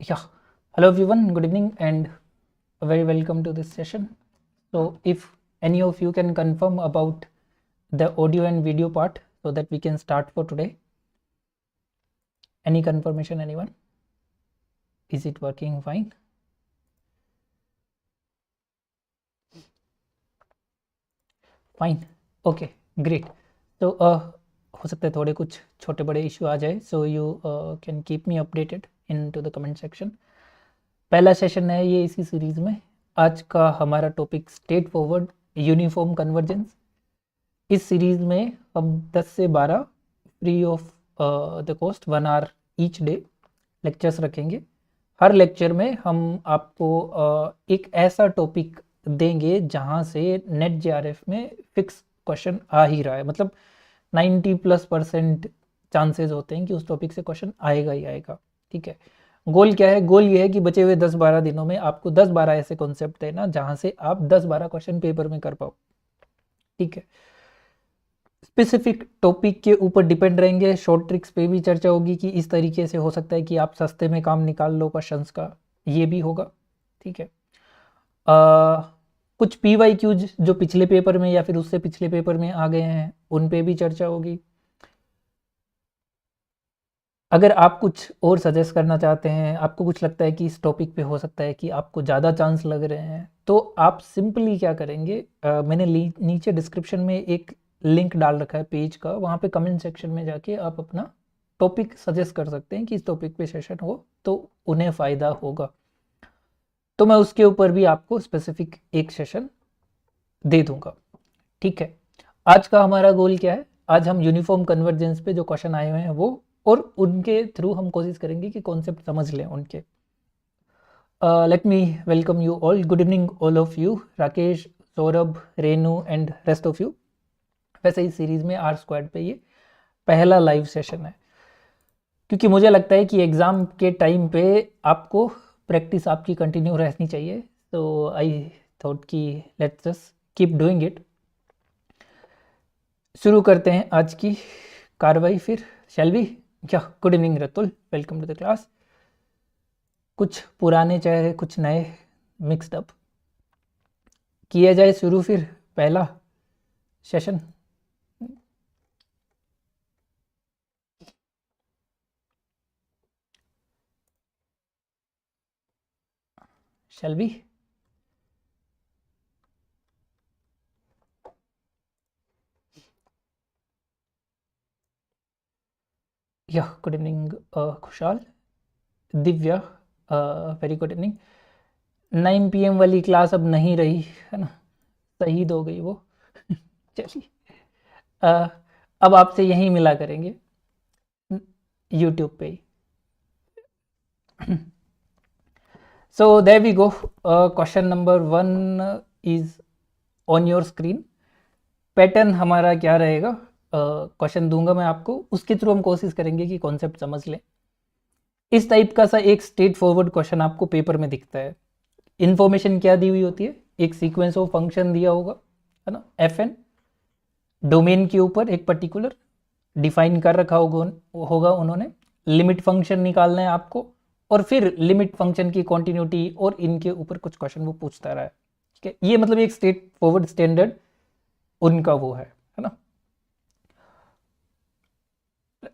Yeah, hello everyone, good evening and a very welcome to this session. So if any of you can confirm about the audio and video part so that we can start for today. Any confirmation, anyone? Is it working fine? Fine. Okay, great. So हो सकता है थोड़े कुछ छोटे बड़े issue आ जाए, so you can keep me updated into the comment section. पहला session है ये इसी सीरीज में. आज का हमारा topic straight forward uniform convergence. इस सीरीज में हम 10 से 12 free of the cost 1 hour each day lectures रखेंगे. हर लेक्चर में हम आपको एक ऐसा टॉपिक देंगे जहां से नेट जेआरएफ में फिक्स क्वेश्चन आ ही रहा है, मतलब 90+% चांसेस होते हैं कि उस टॉपिक से क्वेश्चन आएगा ही आएगा. ठीक है, गोल क्या है? गोल ये है कि बचे हुए 10-12 दिनों में आपको 10-12 ऐसे कॉन्सेप्ट देना जहां से आप 10-12 क्वेश्चन पेपर में कर पाओ. ठीक है, स्पेसिफिक टॉपिक के ऊपर डिपेंड रहेंगे. शॉर्ट ट्रिक्स पे भी चर्चा होगी कि इस तरीके से हो सकता है कि आप सस्ते में काम निकाल लो क्वेश्चंस का, ये भी होगा. ठीक है, कुछ PYQs जो पिछले पेपर में या फिर उससे पिछले पेपर में आ गए हैं उन पे भी चर्चा होगी. अगर आप कुछ और सजेस्ट करना चाहते हैं, आपको कुछ लगता है कि इस टॉपिक पे हो सकता है कि आपको ज़्यादा चांस लग रहे हैं, तो आप सिंपली क्या करेंगे, मैंने नीचे डिस्क्रिप्शन में एक लिंक डाल रखा है पेज का, वहाँ पे कमेंट सेक्शन में जाके आप अपना टॉपिक सजेस्ट कर सकते हैं कि इस टॉपिक पे सेशन हो तो उन्हें फ़ायदा होगा. तो मैं उसके ऊपर भी आपको स्पेसिफिक एक सेशन दे दूंगा. ठीक है, आज का हमारा गोल क्या है? आज हम यूनिफॉर्म कन्वर्जेंस पे जो क्वेश्चन आए हुए हैं वो, और उनके थ्रू हम कोशिश करेंगे कि कॉन्सेप्ट समझ लें उनके. Let me welcome you all. Good evening all of you. Rakesh, Saurabh, Renu and rest of you. वैसे इस सीरीज में आर स्क्वाड पे ये पहला लाइव सेशन है, क्योंकि मुझे लगता है कि एग्ज़ाम के टाइम पे आपको प्रैक्टिस आपकी कंटिन्यू रहनी चाहिए. तो आई थॉट कि let's just keep doing it. शुरू करते हैं आज की कार्रवाई फिर, शैल वी? क्या, good evening Ratul, welcome to the class. कुछ पुराने चेहरे, कुछ नए, मिक्सड अप. किया जाए शुरू फिर पहला session. Shall we? Yeah, good evening Khushal, Divya, very good evening. 9 PM वाली क्लास अब नहीं रही है ना, शहीद हो गई वो. चलिए, अब आपसे यहीं मिला करेंगे यूट्यूब पे ही. So there we go. Question number 1 is on your screen. Pattern हमारा क्या रहेगा? क्वेश्चन दूंगा मैं आपको, उसके थ्रू हम कोशिश करेंगे कि कॉन्सेप्ट समझ लें. इस टाइप का सा एक स्ट्रेट फॉरवर्ड क्वेश्चन आपको पेपर में दिखता है. इन्फॉर्मेशन क्या दी हुई होती है? एक सीक्वेंस ऑफ फंक्शन दिया होगा, है ना, FN. डोमेन के ऊपर एक पर्टिकुलर डिफाइन कर रखा होगा उन्होंने. लिमिट फंक्शन निकालना है आपको, और फिर लिमिट फंक्शन की कॉन्टिन्यूटी और इनके ऊपर कुछ क्वेश्चन वो पूछता रहा है. ठीक है, ये मतलब एक स्ट्रेट फॉरवर्ड स्टैंडर्ड उनका वो है ना.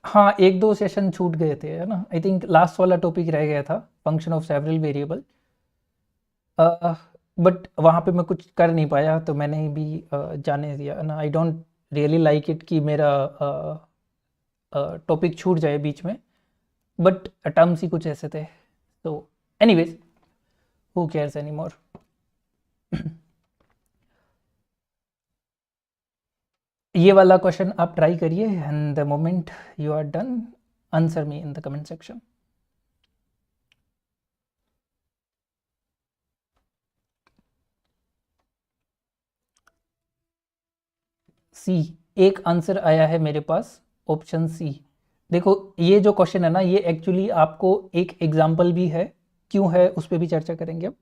हाँ, एक दो सेशन छूट गए थे, है ना. आई थिंक लास्ट वाला टॉपिक रह गया था, function of several variable. But वहाँ पे मैं कुछ कर नहीं पाया, तो मैंने भी जाने दिया ना. I don't really like it कि मेरा टॉपिक छूट जाए बीच में, बट टर्म्स ही कुछ ऐसे थे. तो anyways, who cares any more. ये वाला क्वेश्चन आप ट्राई करिए, and the moment you are done, answer me in the comment section. See, एक आंसर आया है मेरे पास, ऑप्शन सी. देखो, ये जो क्वेश्चन है ना, ये एक्चुअली आपको एक एग्जाम्पल भी है, क्यों है उस पर भी चर्चा करेंगे अब.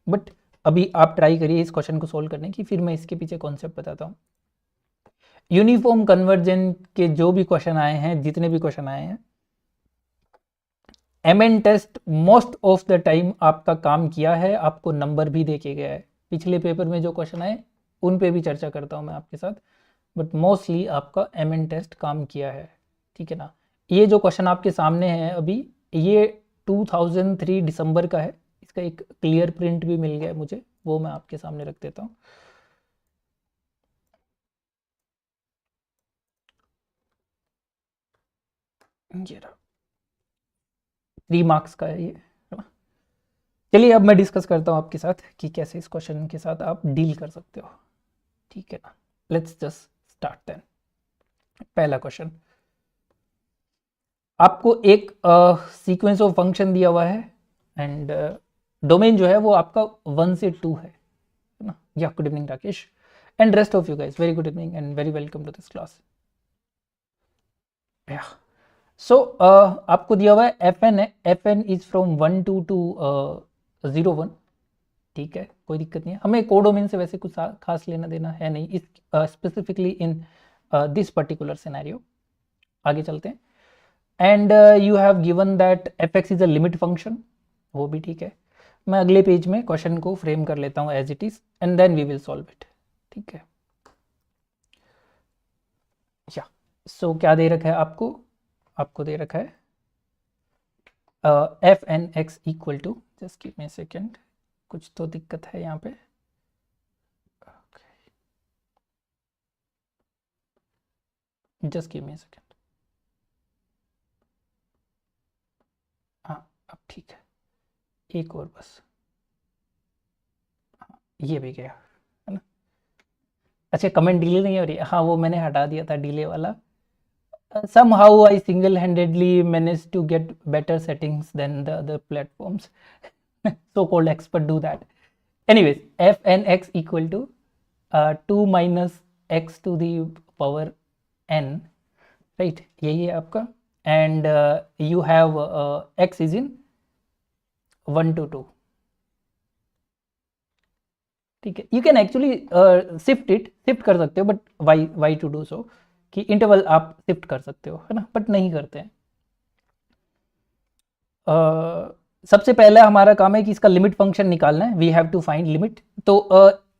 बट अभी आप ट्राई करिए इस क्वेश्चन को सोल्व करने की, फिर मैं इसके पीछे कॉन्सेप्ट बताता हूँ. यूनिफॉर्म कन्वर्जेंट के जो भी क्वेश्चन आए हैं, जितने भी क्वेश्चन आए हैं, MN test most of the time आपका काम किया है, आपको नंबर भी देके गया है। पिछले पेपर में जो क्वेश्चन आए उन पे भी चर्चा करता हूँ मैं आपके साथ, बट मोस्टली आपका MN टेस्ट काम किया है, ठीक है ना। ये जो क्वेश्चन आपके सामने है अभी, ये 2003 दिसंबर का है, इसका एक क्लियर प्रिंट भी मिल गया मुझे, वो मैं आपके सामने रख देता हूँ। ये 3 मार्क्स का है ये, है ना। चलिए अब मैं डिस्कस करता हूँ आपके साथ कि कैसे इस क्वेश्चन के साथ आप डील कर सकते हो, ठीक है ना। Let's just start then. पहला क्वेश्चन, आपको एक सीक्वेंस ऑफ फंक्शन दिया हुआ है एंड डोमेन जो है वो आपका 1 से 2 है ना। Yeah good evening Rakesh and rest of you guys, very good evening and very welcome to this class. Yeah so आपको दिया हुआ है FN है, FN इज फ्रॉम 1 to 0 1, ठीक है, कोई दिक्कत नहीं है। हमें कोडोमेन से वैसे कुछ खास लेना देना है नहीं, इस specifically in this particular scenario. आगे चलते हैं। And you have given that fx is a limit function, वो भी ठीक है। मैं अगले पेज में क्वेश्चन को फ्रेम कर लेता हूँ as it is and then we will solve it, ठीक है। या सो क्या दे रखा है आपको, आपको दे रखा है fnx equal to, just give me a second, कुछ तो दिक्कत है यहाँ पे। Just give me a second. हाँ अब ठीक है, एक और बस, हाँ, ये भी गया है ना। अच्छा कमेंट डिले नहीं हो रही, हाँ वो मैंने हटा दिया था डिले वाला। Somehow I single-handedly managed to get better settings than the other platforms. So-called expert do that. Anyways, fnx equal to 2 minus x to the power n, right? यही है आपका, and you have x is in 1 to 2, ठीक है। You can actually shift कर सकते हो, but why to do so, कि interval आप शिफ्ट कर सकते हो, है ना, बट नहीं करते हैं। सबसे पहला हमारा काम है कि इसका लिमिट फंक्शन निकालना है, we have to find limit. तो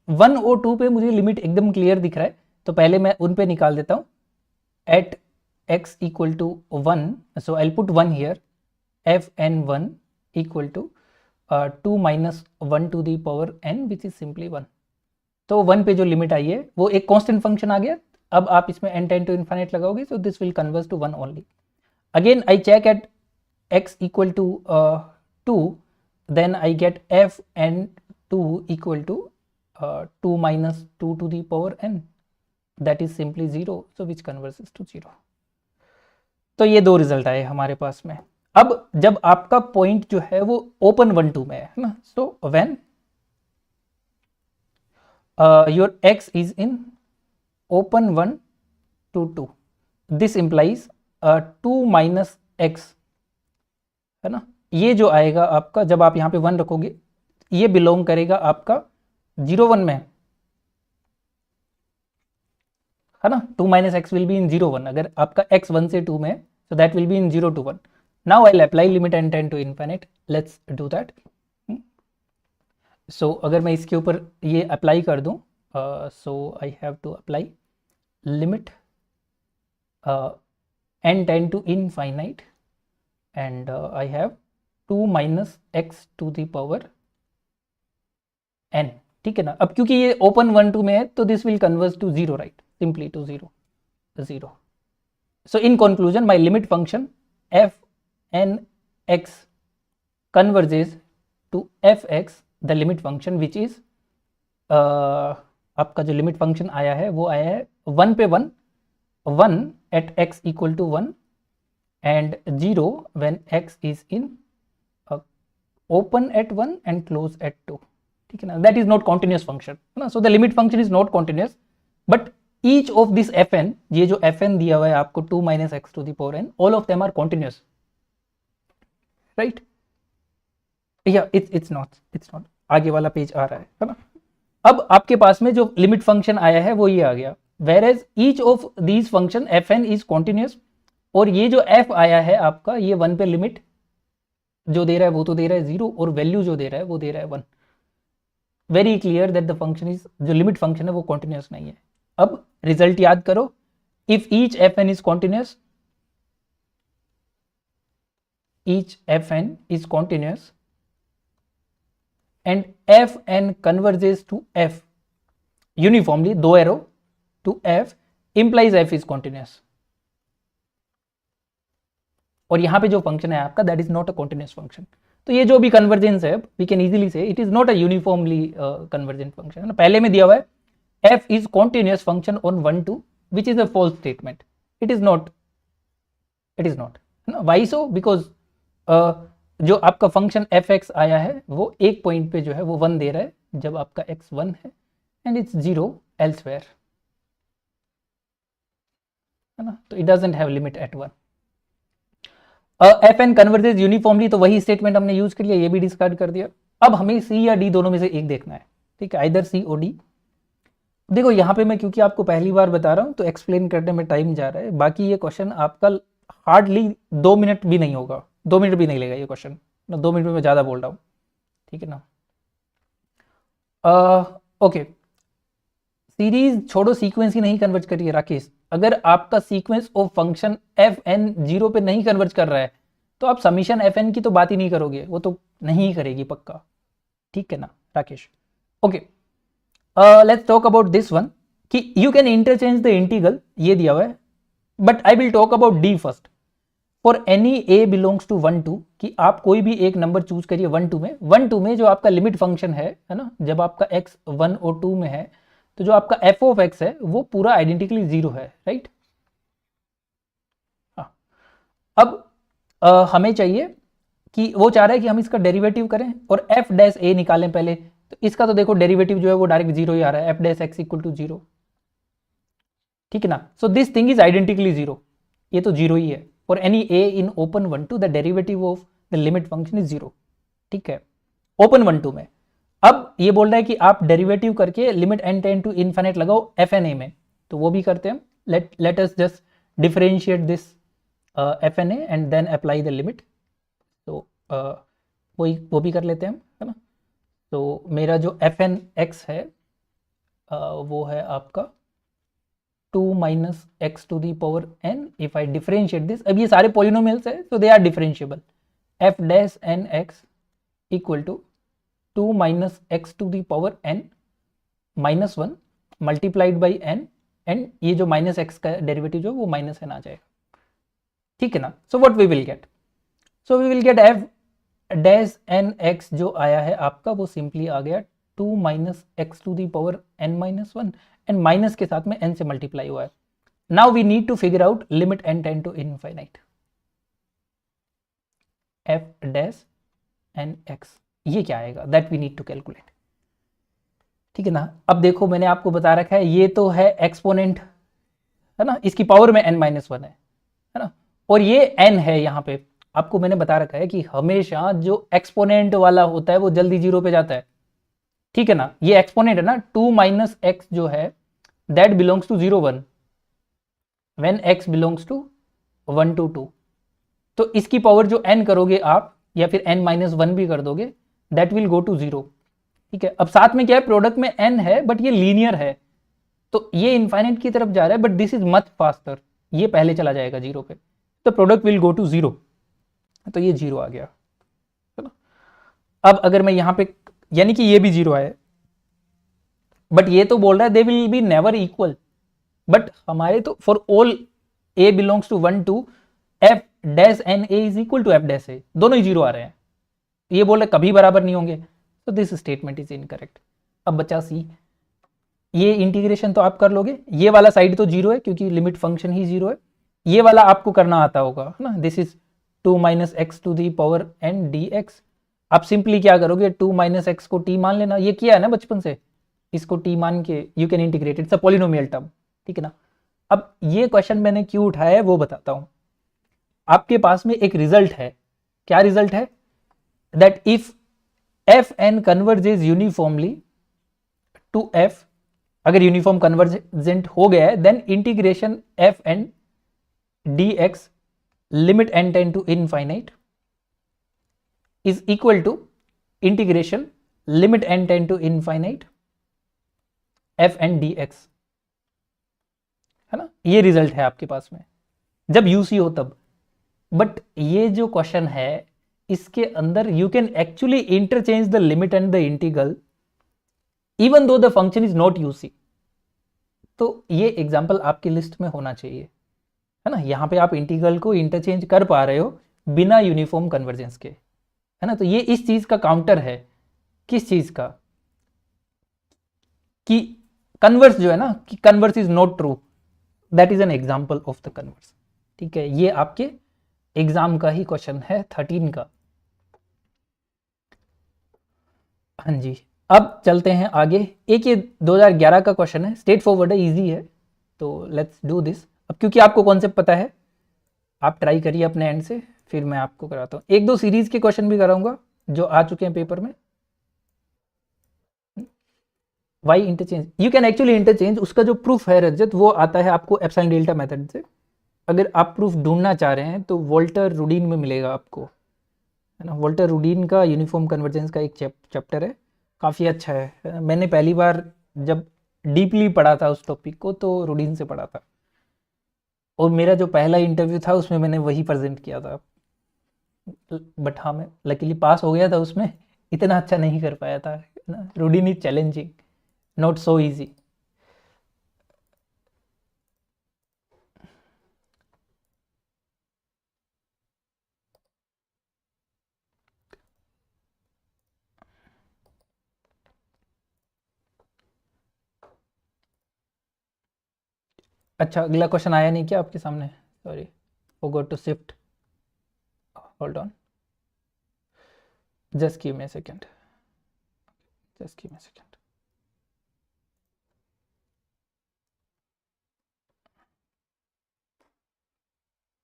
1 और 2 पे मुझे लिमिट एकदम क्लियर दिख रहा है, तो पहले मैं उन पे निकाल देता हूँ। At x equal to 1, so I put 1 here, fn1 equal to 2 minus 1 to the power n which is simply 1। तो 1 पे जो लिमिट आई है वो एक कांस्टेंट फंक्शन आ गया। अब आप इसमें n टेंड टू इन्फिनिट लगाओगे, so this will converge to 1 only. Again I check at x equal to 2, then I get fn2 equal to 2 minus 2 to the power n, that is simply 0, so which converges to 0. तो ये दो result आए हमारे पास में। अब जब आपका point जो है वो ओपन 1 2 में है ना, so when your x is in open 1 to 2, this implies 2 minus x, है ना। ये जो आएगा आपका, जब आप यहाँ पे 1 रखोगे, ये बिलोंग करेगा आपका 0 1 में, है ना। 2 minus x will be in 0 1, अगर आपका x 1 से 2 में, so that will be in 0 to 1. Now I'll apply limit n tend to infinite. Let's do that. So अगर मैं इसके ऊपर ये अप्लाई कर दूं, so I have to apply limit n tend to infinite and I have 2 minus x to the power n, ठीक है ना। अब क्योंकि ये ओपन 1 2 में है, तो this will converge to 0, right, simply to 0 0. So in conclusion, my limit function fnx converges to fx, the limit function which is आपका जो लिमिट फंक्शन आया है वो आया है 1 पे 1 1 at x equal to 1 and 0 when x is in open at 1 and close at 2, ठीक है ना। that is not continuous function ना, so the limit function is not continuous, but each of this fn, ये जो fn दिया हुआ है आपको 2 minus x to the power n, all of them are continuous, right? yeah, it's not, आगे वाला page आ रहा है ना। अब आपके पास में जो लिमिट फंक्शन आया है वो ये आ गया, whereas each of these function fn is continuous, और ये जो f आया है आपका, ये 1 पे लिमिट जो दे रहा है वो तो दे रहा है 0 और वैल्यू जो दे रहा है वो दे रहा है 1। Very clear that the function is, जो लिमिट फंक्शन है वो कॉन्टिन्यूस नहीं है। अब रिजल्ट याद करो, if each f n is continuous, each fn is continuous and fn converges to f uniformly, दो arrow to f implies f is continuous। और यहां पे जो फंक्शन है आपका that is not a continuous function. तो ये जो भी कन्वर्जेंस है वी कैन इजीली से it is not a uniformly convergent function है ना। पहले में दिया हुआ है f इज continuous function on 1 2 which is a false statement. It is not why so, because जो आपका फंक्शन एफ एक्स आया है वो एक पॉइंट पे जो है वो 1 दे रहा है जब आपका x 1 है एंड इट्स 0 एल्सवेयर, है ना। तो it doesn't have limit at 1। F N converges uniformly, तो वही स्टेटमेंट हमने यूज कर लिया, ये भी डिस्कार्ड कर दिया। अब हमें सी या डी दोनों में से एक देखना है, ठीक है, आइदर सी और डी। देखो यहाँ पे मैं क्योंकि आपको पहली बार बता रहा हूँ तो एक्सप्लेन करने में टाइम जा रहा है, बाकी ये क्वेश्चन आपका हार्डली 2 मिनट भी नहीं होगा, 2 मिनट भी नहीं लेगा ये क्वेश्चन ना, 2 मिनट में मैं ज़्यादा बोल रहा हूँ, ठीक है ना। ओके, सीरीज छोड़ो, सीक्वेंस ही नहीं कन्वर्ज करिए राकेश। अगर आपका sequence of function f n 0 पे नहीं कन्वर्ज कर रहा है तो आप समीशन एफ एन की तो बात ही नहीं करोगे, वो तो नहीं करेगी पक्का, ठीक है ना Rakesh. Okay, let's talk about this one कि you can interchange the integral, ये दिया हुआ है, but I will talk about D first. For any a belongs to 1 2 कि आप कोई भी एक नंबर चूज करिए 1 2 में जो आपका लिमिट फंक्शन है ना, जब आपका x 1 और 2 में है तो जो आपका f ऑफ x है वो पूरा आइडेंटिकली 0 है, राइट। अब हमें चाहिए कि वो चाह रहा है कि हम इसका डेरिवेटिव करें और f डैश a निकालें पहले, तो इसका तो देखो डेरिवेटिव जो है वो डायरेक्ट 0 ही आ रहा है, f dash x equal to 0, ठीक है ना। So this thing is identically 0, ये तो 0 ही है। For any a in open 1 2 the derivative of the limit function is 0, ठीक है, ओपन 1 2 में। अब ये बोल रहा है कि आप डेरिवेटिव करके limit n tend to infinite लगाओ एफ एन ए में, तो वो भी करते हैं। Let us just differentiate this f n a and then apply the limit, तो वो भी कर लेते हैं, है ना। तो मेरा जो एफ एन एक्स है वो है आपका 2 minus x to the power n, if I differentiate this, अब ये सारे पॉलिनोमियल्स है तो they are differentiable, f dash n x equal to 2 minus x to the power n minus 1 multiplied by n, and ये जो minus x का derivative जो वो माइनस n आ जाएगा, ठीक है ना। So what we will get, so we will get f dash n x जो आया है आपका वो सिंपली आ गया 2 minus x to the power n minus 1 and minus के साथ में n से मल्टीप्लाई हुआ है। Now we need to figure out limit n tend to infinite f dash n x, ये क्या आएगा that we need to calculate, ठीक है ना। अब देखो मैंने आपको बता रखा है ये तो है एक्सपोनेंट, है ना, इसकी पावर में n माइनस 1 है ना, और ये n है यहाँ पे। आपको मैंने बता रखा है कि हमेशा जो एक्सपोनेंट वाला होता है वो जल्दी 0 पे जाता है, ठीक है ना। ये एक्सपोनेंट है ना, 2 माइनस एक्स जो है that belongs to 0 1 when x belongs to 1 to 2, तो इसकी पावर जो n करोगे आप या फिर n माइनस 1 भी कर दोगे दैट विल गो टू 0, ठीक है। अब साथ में क्या है, प्रोडक्ट में n है बट ये लीनियर है, तो ये इनफाइनाइट की तरफ जा रहा है but this is much faster, ये पहले चला जाएगा 0 पे, तो प्रोडक्ट विल गो टू 0, तो ये 0 आ गया, है ना। अब अगर मैं यहाँ पे, यानी कि ये भी 0 आया, बट ये तो बोल रहा है they will be never equal, but हमारे तो for all a belongs to 1 2 f dash N A is equal to f dash A, दोनों ही 0 आ रहे हैं, ये बोल रहे कभी बराबर नहीं होंगे, तो दिस स्टेटमेंट इज इनकरेक्ट। अब बचा सी, ये इंटीग्रेशन तो आप कर लोगे, ये वाला साइड तो 0 है क्योंकि लिमिट फंक्शन ही 0 है, ये वाला आपको करना आता होगा, है ना। This is 2 minus x to the power n dx, आप सिंपली क्या करोगे 2 माइनस एक्स को t मान लेना, ये किया है ना बचपन से, इसको t मान के you can integrate, it's a polynomial term, ठीक है ना। अब ये क्वेश्चन मैंने क्यों उठाया है वो बताता हूं। आपके पास में एक रिजल्ट है, क्या रिजल्ट है, that if F n converges uniformly to f, अगर यूनिफॉर्म कन्वर्जेंट हो गया है then integration f n d x limit n tend to infinite is equal to integration limit n tend to infinite f n d x, है ना। ये result है आपके पास में जब यूसी हो तब। बट ये जो क्वेश्चन है इसके अंदर you can actually interchange the limit and the integral even though the function is not UC. तो ये एग्जांपल आपकी लिस्ट में होना चाहिए, है ना। यहां पे आप इंटीग्रल को इंटरचेंज कर पा रहे हो बिना यूनिफॉर्म कन्वर्जेंस के, है ना। तो ये इस चीज का काउंटर है, किस चीज का, कि कन्वर्स जो है ना, कि converse is not true, that is an example of the converse. ठीक है, ये आपके एग्जाम का ही क्वेश्चन है 13 का। हाँ जी, अब चलते हैं आगे। एक ये 2011 का क्वेश्चन है, स्ट्रेट फॉरवर्ड है, इजी है, तो लेट्स डू दिस। अब क्योंकि आपको कॉन्सेप्ट पता है, आप ट्राई करिए अपने एंड से, फिर मैं आपको कराता हूँ। एक दो सीरीज के क्वेश्चन भी कराऊंगा जो आ चुके हैं पेपर में। Why interchange, you can actually interchange, उसका जो प्रूफ है रजत वो आता है आपको एप्सिलॉन डेल्टा मेथड से। अगर आप प्रूफ ढूंढना चाह रहे हैं तो वोल्टर रूडीन में मिलेगा आपको, है ना। वोल्टर रूडीन का यूनिफॉर्म कन्वर्जेंस का एक चैप्टर है, काफ़ी अच्छा है। मैंने पहली बार जब डीपली पढ़ा था उस टॉपिक को तो रूडीन से पढ़ा था, और मेरा जो पहला इंटरव्यू था उसमें मैंने वही प्रेजेंट किया था। बट हाँ, मैं लकीली पास हो गया था उसमें, इतना अच्छा नहीं कर पाया था, है ना। Rudin is challenging, not so easy. अच्छा, अगला क्वेश्चन आया नहीं क्या आपके सामने? Sorry, forgot to shift, hold on, just give me a second, just give me a second.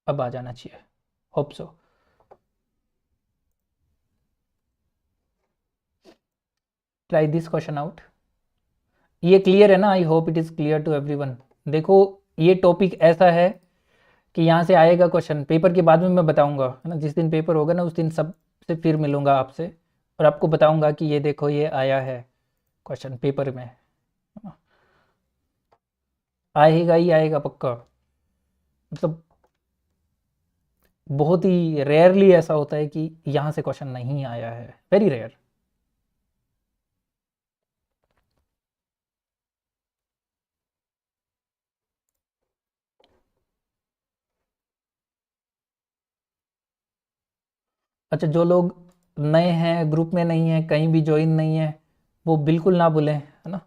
अब आ जाना चाहिए, hope so. Try this question out. ये क्लियर है ना? I hope it is clear to everyone. देखो, ये टॉपिक ऐसा है कि यहाँ से आएगा क्वेश्चन, पेपर के बाद में मैं बताऊंगा, है ना। जिस दिन पेपर होगा ना उस दिन सबसे फिर मिलूंगा आपसे और आपको बताऊंगा कि ये देखो ये आया है क्वेश्चन पेपर में, आएगा ही आएगा पक्का। मतलब बहुत ही रेयरली ऐसा होता है कि यहाँ से क्वेश्चन नहीं आया है, वेरी रेयर। अच्छा, जो लोग नए हैं, ग्रुप में नहीं है, कहीं भी ज्वाइन नहीं है, वो बिल्कुल ना भूलें, है ना।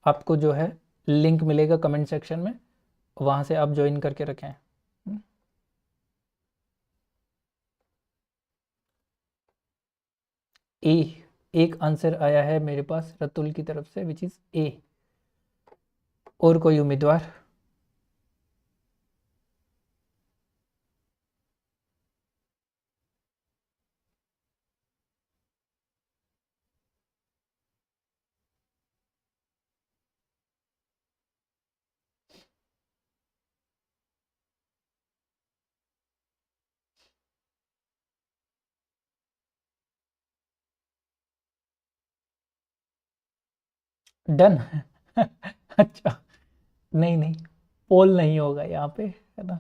आपको जो है लिंक मिलेगा कमेंट सेक्शन में, वहाँ से आप ज्वाइन करके रखें। ए, एक आंसर आया है मेरे पास रतुल की तरफ से, विच इज़ ए। और कोई उम्मीदवार? डन। अच्छा, नहीं नहीं, पोल नहीं होगा यहाँ पे, है ना।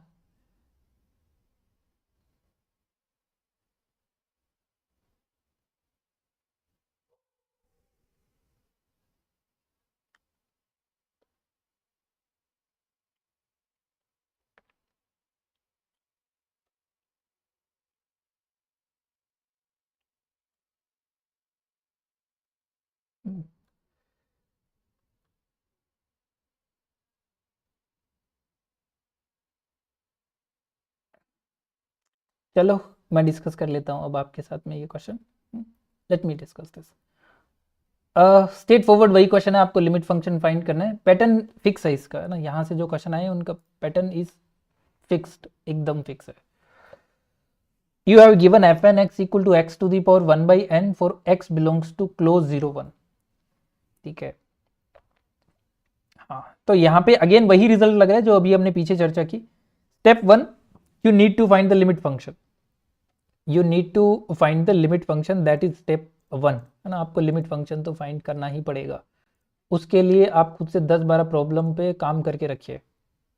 चलो, मैं डिस्कस कर लेता हूँ अब आपके साथ में ये question. Let me discuss this. Straight forward वही क्वेश्चन है, आपको लिमिट फंक्शन फाइंड करना है। पैटर्न फिक्स है इसका, है ना। यहाँ से जो क्वेश्चन आए उनका पैटर्न इज फिक्स्ड, एकदम फिक्स है। You have given f N x equal to x to the power 1/n for x belongs to close 0 1। ठीक है, हाँ। तो यहाँ पे अगेन वही रिजल्ट लग रहा है जो अभी हमने पीछे चर्चा की। Step 1, you need to find the limit function. You need to find the limit function, that is step 1, है ना। आपको लिमिट फंक्शन तो फाइंड करना ही पड़ेगा। उसके लिए आप खुद से 10-12 प्रॉब्लम पे काम करके रखिए,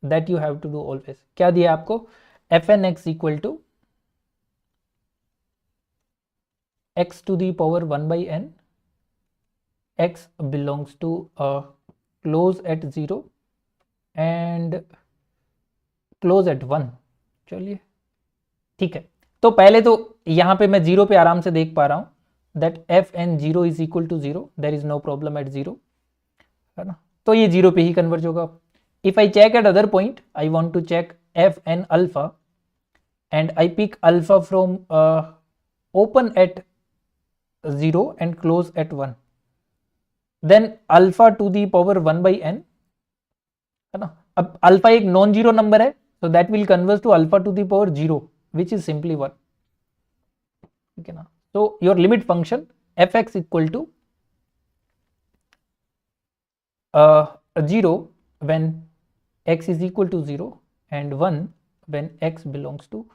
that you have to do always. क्या दिया आपको, f N x equal to x to the power 1/n, x belongs to close at 0 and close at 1। चलिए ठीक है, तो पहले तो यहाँ पे मैं 0 पे आराम से देख पा रहा हूँ that f n 0 is equal to 0, there is no problem at 0, है ना। तो ये 0 पे ही कन्वर्ज होगा। If I check at other point, I want to check f n alpha and I pick alpha from open at 0 and close at 1, then alpha to the power 1/n, है ना। अब अल्फा एक non zero number है, so that will converge to alpha to the power 0 which is simply 1, ठीक है ना। so your limit function fx equal to 0 when x is equal to 0 and 1 when x belongs to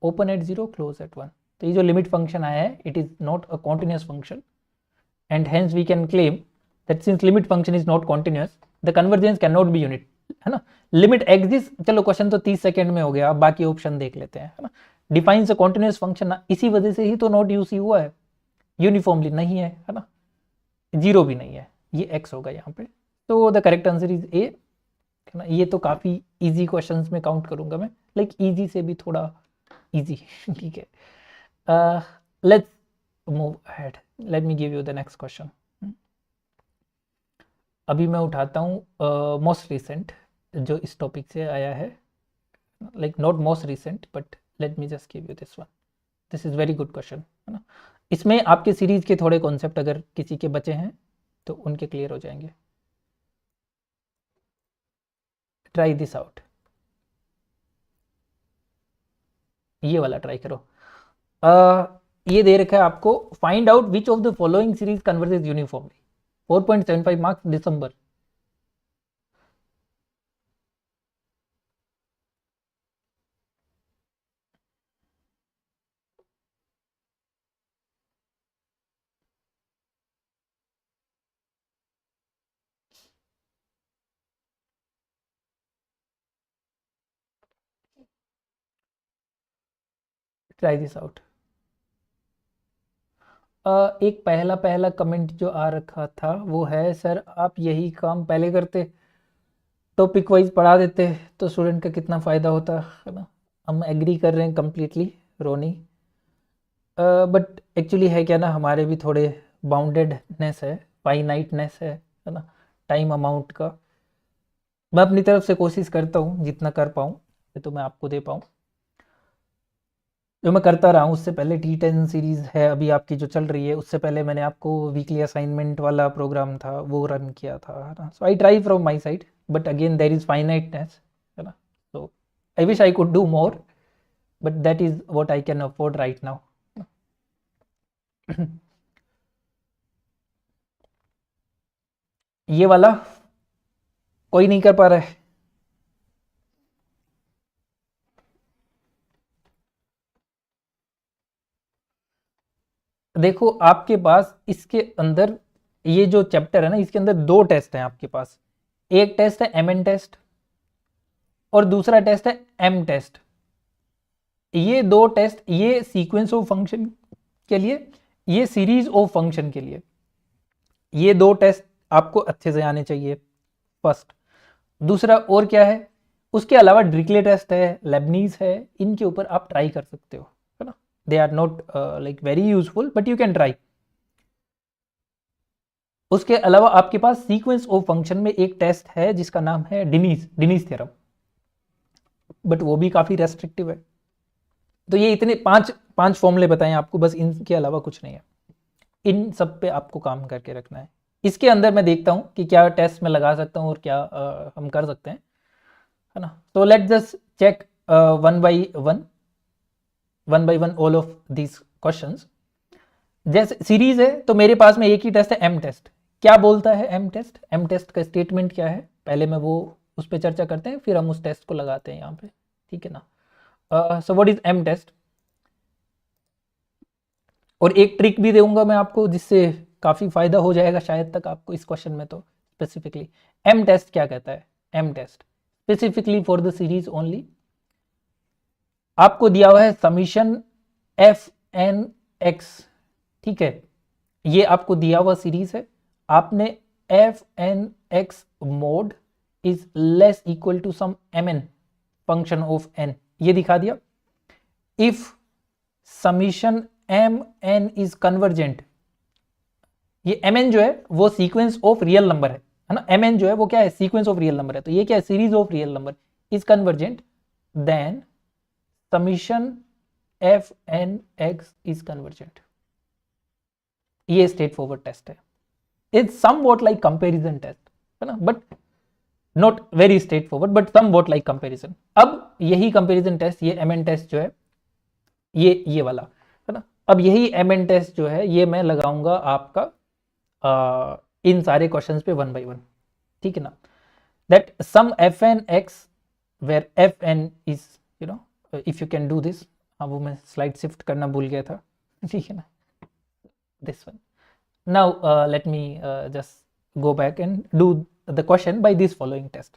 open at 0 close at 1। तो ये जो limit function आया है, it is not a continuous function and hence we can claim that since limit function is not continuous the convergence can not be unit, है ना। Limit exist, चलो question तो 30 second में हो गया, अब बाकी ऑप्शन देख लेते हैं, है ना। डिफाइंस अ कॉन्टिन्यूस फंक्शन, इसी वजह से ही तो नॉट यूज हुआ है, यूनिफॉर्मली नहीं है ना, 0 भी नहीं है, ये x होगा यहाँ पे। तो the correct answer is a, है ना। ये तो काफी इजी क्वेश्चंस में काउंट करूंगा मैं, लाइक इजी से भी थोड़ा इजी, ठीक है। Let's move ahead, late me give you the next question. अभी मैं उठाता हूँ मोस्ट रिसेंट जो इस टॉपिक से आया है, like not most recent but let me just give you this one, this is very good question, है ना। इसमें आपके सीरीज के थोड़े कॉन्सेप्ट अगर किसी के बचे हैं तो उनके क्लियर हो जाएंगे। ट्राई दिस आउट, ये वाला ट्राई करो। ये दे रखा है आपको, find out which of the following series converges uniformly, 4.75 marks December. Try this out. एक पहला कमेंट जो आ रखा था वो है, सर आप यही काम पहले करते, टॉपिक वाइज पढ़ा देते तो स्टूडेंट का कितना फ़ायदा होता, है ना। हम एग्री कर रहे हैं कम्प्लीटली रोनी, बट एक्चुअली है क्या ना, हमारे भी थोड़े बाउंडेडनेस है, फाइनाइटनेस है ना, टाइम अमाउंट का। मैं अपनी तरफ से कोशिश करता हूँ जितना कर पाऊँ तो मैं आपको दे पाऊँ, जो मैं करता रहा हूँ। उससे पहले T10 सीरीज़ है अभी आपकी जो चल रही है, उससे पहले मैंने आपको वीकली असाइनमेंट वाला प्रोग्राम था वो रन किया था, है ना। So I try from my side but again there is finiteness, है ना। So I wish I could do more but that is what I can afford right now. ये वाला कोई नहीं कर पा रहा है, देखो आपके पास इसके अंदर ये जो चैप्टर है ना, इसके अंदर 2 टेस्ट हैं आपके पास। एक टेस्ट है MN टेस्ट और दूसरा टेस्ट है M टेस्ट। ये 2 टेस्ट, ये सीक्वेंस ऑफ फंक्शन के लिए, ये सीरीज ऑफ फंक्शन के लिए, ये 2 टेस्ट आपको अच्छे से आने चाहिए फर्स्ट। दूसरा और क्या है, उसके अलावा ड्रिकले टेस्ट है, लेबनीज है, इनके ऊपर आप ट्राई कर सकते हो, है ना। They are not like very useful but you can try. उसके अलावा आपके पास सीक्वेंस ऑफ फंक्शन में एक टेस्ट है जिसका नाम है डिनीज थ्योरम, बट वो भी काफी रेस्ट्रिक्टिव है। तो ये इतने पांच फॉर्मूले बताएं आपको, बस इनके अलावा कुछ नहीं है। इन सब पे आपको काम करके रखना है। इसके अंदर मैं देखता हूं कि क्या टेस्ट में लगा सकता हूं और क्या हम कर सकते हैं, है ना। तो let just check one by one all of these questions. जैसे सीरीज है तो मेरे पास में एक ही टेस्ट है M टेस्ट। क्या बोलता है M टेस्ट का स्टेटमेंट क्या है, पहले मैं वो उस पर चर्चा करते हैं, फिर हम उस टेस्ट को लगाते हैं यहाँ पे, ठीक है ना। So what is M test, और एक ट्रिक भी दूंगा मैं आपको जिससे काफ़ी फायदा हो जाएगा शायद तक आपको इस क्वेश्चन में। तो स्पेसिफिकली एम टेस्ट क्या कहता है, M test specifically for the series only, आपको दिया हुआ है समीशन एफ एन एक्स, ठीक है, ये आपको दिया हुआ सीरीज है, आपने f N x mod is less equal to some M n function of n, ये दिखा दिया। If summation M n is convergent, ये एम एन जो है वो सीक्वेंस ऑफ रियल नंबर है ना, एम एन जो है वो क्या है, सीक्वेंस ऑफ रियल नंबर है, तो ये क्या है, series of real number is convergent, then summation f N x is convergent. ये स्ट्रेट फॉरवर्ड टेस्ट है, it's somewhat like comparison test है ना, but not very straightforward, but somewhat like comparison. अब यही कंपैरिजन टेस्ट, ये M N test जो है, ये वाला है ना, अब यही एम एन टेस्ट जो है ये मैं लगाऊंगा आपका इन सारे क्वेश्चंस पे वन बाय वन, ठीक है ना, that sum f N x where f n is you know, if you can do this, हाँ वो मैं स्लाइड शिफ्ट करना भूल गया था, ठीक है ना, this one. Now let me just go back and do the question by this following test,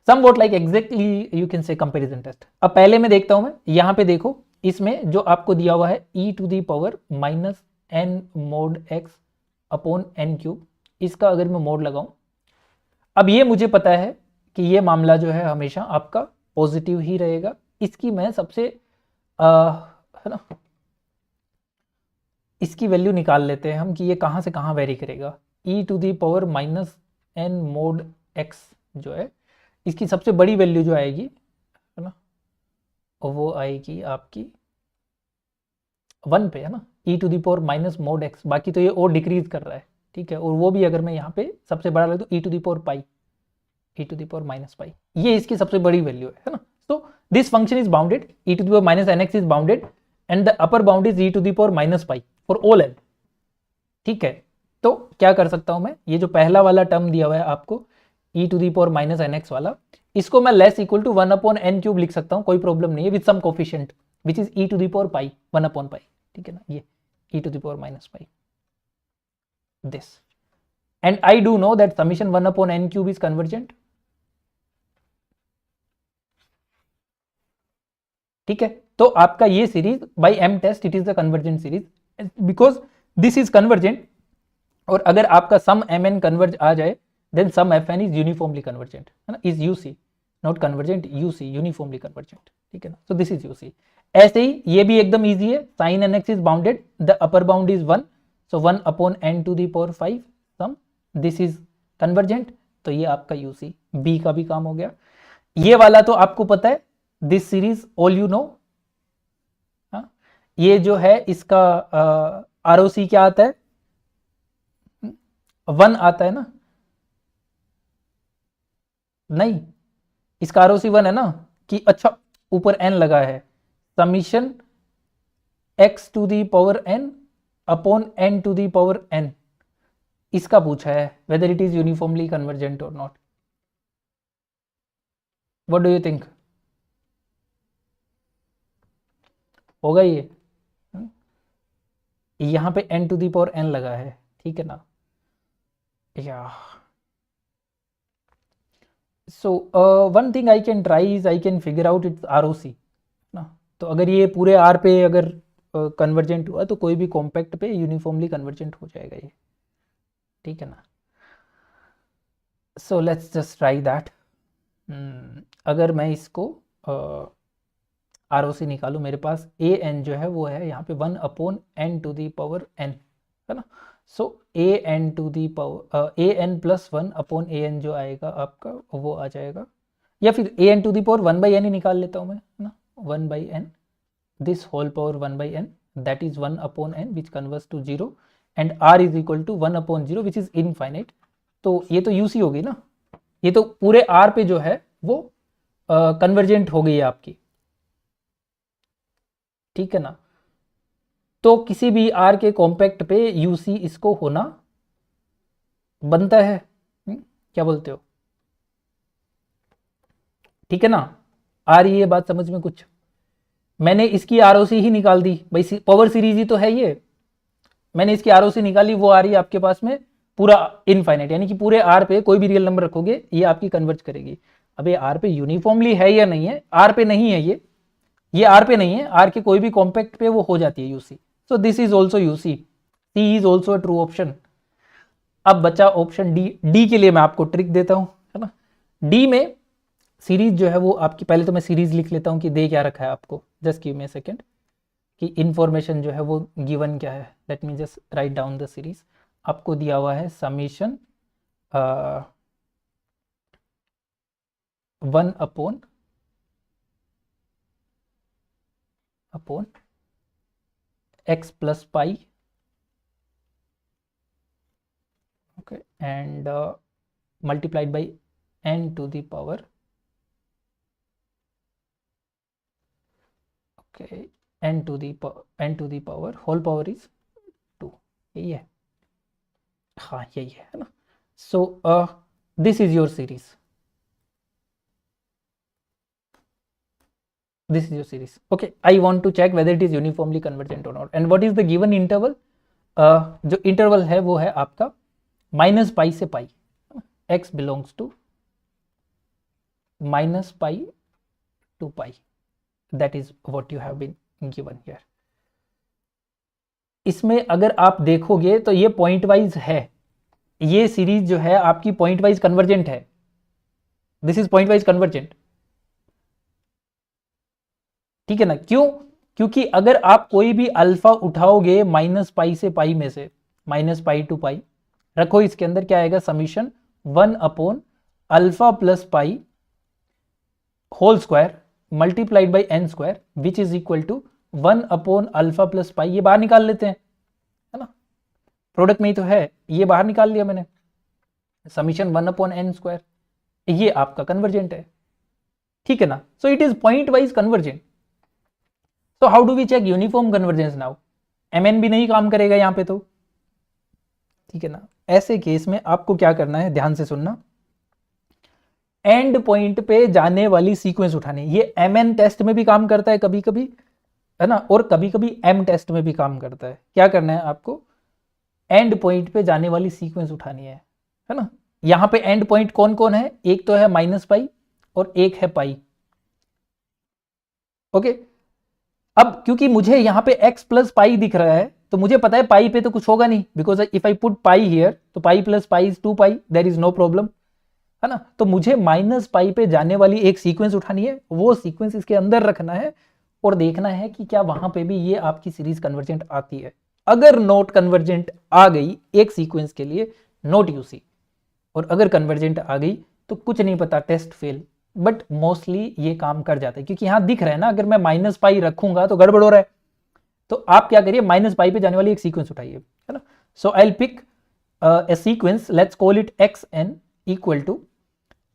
somewhat like exactly you can say comparison test. अब पहले मैं देखता हूं, मैं यहां पे देखो, इसमें जो आपको दिया हुआ है e to the power minus n mod x upon n cube, इसका अगर मैं मोड लगाऊं, अब ये मुझे पता है कि ये मामला जो है हमेशा आपका पॉजिटिव ही रहेगा, इसकी मैं सबसे है ना, इसकी वैल्यू निकाल लेते हैं हम कि ये कहां से कहां वेरी करेगा। e to the power minus n mod x जो है, इसकी सबसे बड़ी वैल्यू जो आएगी है ना, वो आएगी आपकी 1 पे है ना, e to the power minus mod x, बाकी तो ये और डिक्रीज कर रहा है, ठीक है, और वो भी अगर मैं यहाँ पे सबसे बड़ा लग दूँ e to the power pi, e to the power minus pi, ये इसकी सबसे बड़ी वैल्यू है ना। तो this function is bounded, e to the power minus n x is bounded and the upper bound is e to the power minus pi for all n, ठीक है। तो क्या कर सकता हूं मैं, ये जो पहला वाला टर्म दिया हुआ है आपको e to the power minus n x वाला, इसको मैं less equal to 1 upon n cube लिख सकता हूं, कोई प्रॉब्लम नहीं है, with some coefficient which is e to the power pi 1 upon pi, ठीक है ना, ये e to the power minus pi this, and I do know that summation 1 upon n cube is convergent, ठीक है। तो आपका ये series bye M test it is the convergent series because this is convergent, और अगर आपका sum M N converge आ जाए then sum f n is uniformly convergent है ना, is UC not convergent, UC uniformly convergent, ठीक है ना। So this is UC. ऐसे ही ये भी एकदम इजी है, sine n x is bounded, the upper bound is 1, so 1 upon N to the power 5 sum, this is convergent, तो ये आपका यूसी, बी का भी काम हो गया। ये वाला तो आपको पता है, this series all you know, ये जो है इसका आरओसी क्या आता है, 1 आता है ना, नहीं इसका आरओसी 1 है ना, कि अच्छा ऊपर एन लगा है, summation X to the power N upon N to the power N, इसका पूछा है whether it is uniformly convergent और not, what do you think, होगा ये, यहां पे N to the power N लगा है, ठीक है ना, या so one thing I can try is I can figure out its ROC ना, तो अगर ये पूरे R पे अगर कन्वर्जेंट हुआ तो कोई भी कॉम्पैक्ट पे यूनिफॉर्मली कन्वर्जेंट हो जाएगा ये, ठीक है ना। So let's just try that, अगर मैं इसको ROC निकालूं, मेरे पास ए एन जो है वो है यहाँ पे 1 upon N to the power N है ना, so A N to the power A N plus 1 upon A N जो आएगा आपका वो आ जाएगा, या फिर A N to the power 1 by N ही निकाल लेता हूँ मैं है ना, 1 by N, this whole power 1 by N, that is 1 upon N which converse to 0 and R is equal to 1 upon 0 which is infinite, तो ये तो यूसी होगी ना, ये तो पूरे आर पे जो है वो कन्वर्जेंट हो गई है आपकी, ठीक है ना। तो किसी भी आर के कॉम्पैक्ट पे यूसी इसको होना बनता है, क्या बोलते हो, ठीक है ना, आ रही है बात समझ में कुछ, मैंने इसकी आरओसी ही निकाल दी भाई, पावर सीरीज ही तो है ये, मैंने इसकी आरओसी निकाली, वो आ रही है आपके पास में पूरा इनफाइनाइट, यानी कि पूरे आर पे कोई भी रियल नंबर रखोगे ये आपकी कन्वर्ज करेगी। अब ये आर पे यूनिफॉर्मली है या नहीं है, आर पे नहीं है, ये आर पे नहीं है, आर के कोई भी कॉम्पैक्ट पे वो हो जाती है UC, so this is also UC, C is also a true option. अब बचा ऑप्शन डी, डी के लिए मैं आपको ट्रिक देता हूं, है ना। डी में सीरीज जो है वो आपकी, पहले तो मैं सीरीज लिख लेता हूं कि दे क्या रखा है आपको, just give me a second, कि इंफॉर्मेशन जो है वो गिवन क्या है, late me just write down the series. आपको दिया हुआ है summation 1 upon x plus pi, okay, and multiplied by n to the power, okay, n to the power whole power is 2, यही है, हाँ यही है ना। So this is your series, this is your series, okay. I want to check whether it is uniformly convergent or not, and what is the given interval, जो interval है वो है आपका माइनस पाई से pi, x belongs to minus pi to pi, that is what you have been given here. इसमें अगर आप देखोगे तो ये पॉइंट वाइज है, ये सीरीज जो है आपकी पॉइंट वाइज कन्वर्जेंट है, this is pointwise convergent, ठीक है ना। क्यों? क्योंकि अगर आप कोई भी अल्फा उठाओगे माइनस पाई से पाई में से, माइनस पाई टू पाई रखो, इसके अंदर क्या आएगा, summation 1 upon alpha plus pi whole square multiplied by n square which is equal to 1 upon alpha plus pi, ये बाहर निकाल लेते हैं, है ना, प्रोडक्ट में ही तो है, ये बाहर निकाल लिया मैंने, समीशन 1 अपॉन एन स्क्वायर, ये आपका कन्वर्जेंट है, ठीक है ना। So it is pointwise convergent. तो how do we check uniform convergence now, mn भी नहीं काम करेगा यहां पे तो, ठीक है ना। ऐसे केस में आपको क्या करना है, ध्यान से सुनना, एंड पॉइंट पे जाने वाली सीक्वेंस उठानी, ये mn टेस्ट में भी काम करता है कभी कभी, है ना, और कभी कभी m टेस्ट में भी काम करता है। क्या करना है आपको, एंड पॉइंट पे जाने वाली सीक्वेंस उठानी है ना। यहां पे एंड पॉइंट कौन कौन है, एक तो है माइनस पाई और एक है पाई, ओके। अब क्योंकि मुझे यहां पे x प्लस पाई दिख रहा है तो मुझे पता है पाई पे तो कुछ होगा नहीं, because if I put pi here तो pi plus pi is 2 pi, there is no problem, है ना। तो मुझे माइनस पाई पे जाने वाली एक सीक्वेंस उठानी है, वो सीक्वेंस इसके अंदर रखना है और देखना है कि क्या वहां पे भी ये आपकी सीरीज कन्वर्जेंट आती है। अगर नॉट कन्वर्जेंट आ गई एक सीक्वेंस के लिए नॉट यूसी, और अगर कन्वर्जेंट आ गई तो कुछ नहीं पता, टेस्ट फेल, बट मोस्टली ये काम कर जाता है, क्योंकि यहां दिख रहा है ना, अगर मैं माइनस पाई रखूंगा तो गड़बड़ हो रहा है, तो आप क्या करिए, माइनस पाई पे जाने वाली एक सीक्वेंस उठाइए, है ना। So I will pick a sequence, let's call it X N equal to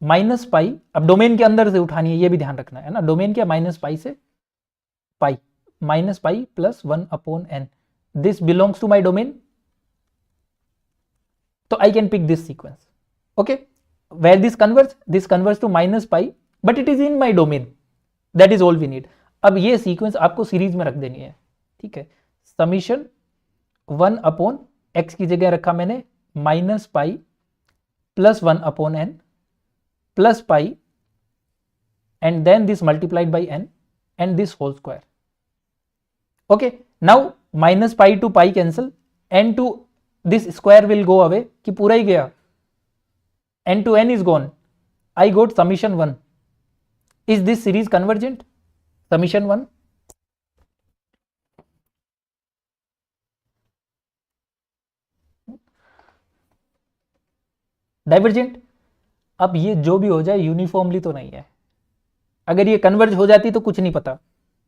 minus pi, अब डोमेन के अंदर से उठानी है, ये भी ध्यान रखना है ना, डोमेन क्या, माइनस पाई से pi, minus pi plus 1 upon N, this belongs to my domain, तो I can pick this sequence, okay. where this converts to minus pi, but it is in my domain, that is all we need। अब ये sequence आपको series में रख देनी है, ठीक है। समीशन 1 अपॉन एक्स की जगह रखा मैंने minus pi plus 1 upon n plus pi, and then this multiplied by n and this whole square, okay. Now minus pi to pi cancel, n to this square will go away, कि पूरा ही गया, n to n is gone, I got summation 1, is this series convergent, summation 1, divergent. अब ये जो भी हो जाए uniformly तो नहीं है, अगर ये कन्वर्ज हो जाती तो कुछ नहीं पता,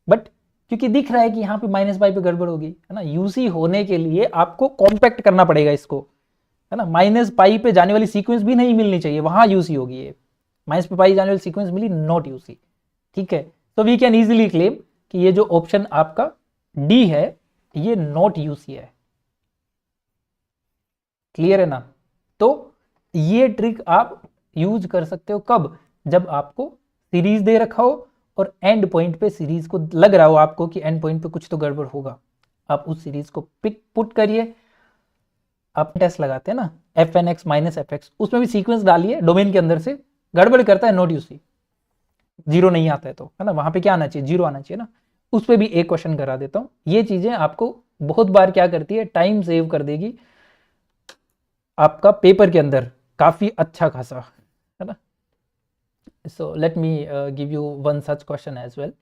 बट क्योंकि दिख रहा है कि यहाँ पे माइनस पाई पे गड़बड़ होगी, है ना, यूसी होने के लिए आपको कॉम्पैक्ट करना पड़ेगा इसको, है ना। माइनस पाई पे जाने वाली सीक्वेंस भी नहीं मिलनी चाहिए, वहां यूसी होगी, ये माइनस पे पाई जाने वाली सीक्वेंस मिली, नॉट यूसी, ठीक है। तो वी कैन इजीली क्लेम कि ये जो ऑप्शन आपका डी है ये नॉट यूसी है, क्लियर है ना। तो ये ट्रिक आप यूज कर सकते हो कब, जब आपको सीरीज दे रखा हो और एंड पॉइंट पे सीरीज को लग रहा हो आपको कि एंड पॉइंट पे कुछ तो गड़बड़ होगा, आप उस सीरीज को पिक पुट करिए। आप टेस्ट लगाते हैं ना f N x minus f x, उसमें भी सीक्वेंस डालिए डोमेन के अंदर से, गड़बड़ करता है नोट यू सी, जीरो नहीं आता है तो, है ना, वहां पे क्या आना चाहिए, जीरो आना चाहिए ना, उस पर भी एक क्वेश्चन करा देता हूँ। ये चीजें आपको बहुत बार क्या करती है, टाइम सेव कर देगी आपका पेपर के अंदर काफी अच्छा खासा, है ना। So let me give you one such question as well,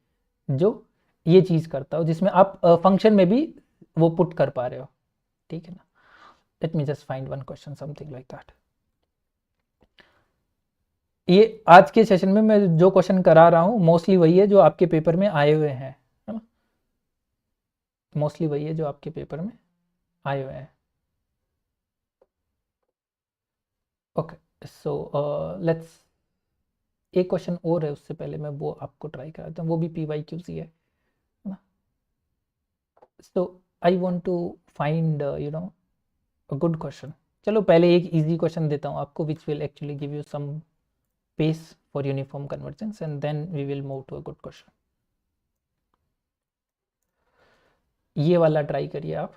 जो ये चीज करता हो, जिसमें आप फंक्शन में भी वो पुट कर पा रहे हो, ठीक है ना। Late me just find one question something like that. ये आज के सेशन में मैं जो क्वेश्चन करा रहा हूँ मोस्टली वही है जो आपके पेपर में आए हुए हैं, है ना, मोस्टली वही है जो आपके पेपर में आए हुए हैं। ओके सो लेट्स, एक क्वेश्चन और है, उससे पहले मैं वो आपको ट्राई कराता हूँ, वो भी पी वाई क्यू सी है ना। So I want to find you know a good question. चलो पहले एक इजी क्वेश्चन देता हूँ आपको which will actually give you some pace for uniform convergence and then we will move to a good question. ये वाला try करिए आप,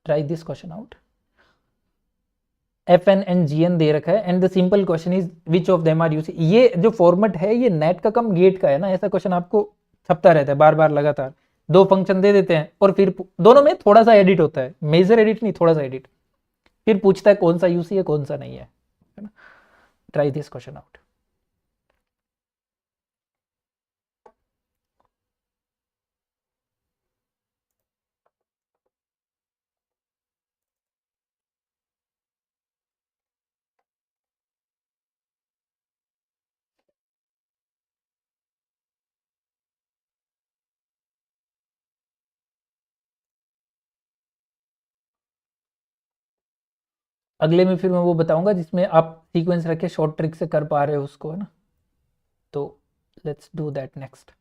try this question out. F N and G N दे रखा है and the simple question is which of them are use. ये जो format है ये नेट का कम गेट का है ना, ऐसा क्वेश्चन आपको छपता रहता है बार बार लगातार, दो फंक्शन दे देते हैं और फिर दोनों में थोड़ा सा एडिट होता है, मेजर एडिट नहीं, थोड़ा सा एडिट, फिर पूछता है कौन सा यूसी है कौन सा नहीं है ना। Try this question out. अगले में फिर मैं वो बताऊंगा जिसमें आप सीक्वेंस रखे शॉर्ट ट्रिक से कर पा रहे हो उसको, है ना, तो लेट्स डू दैट नेक्स्ट।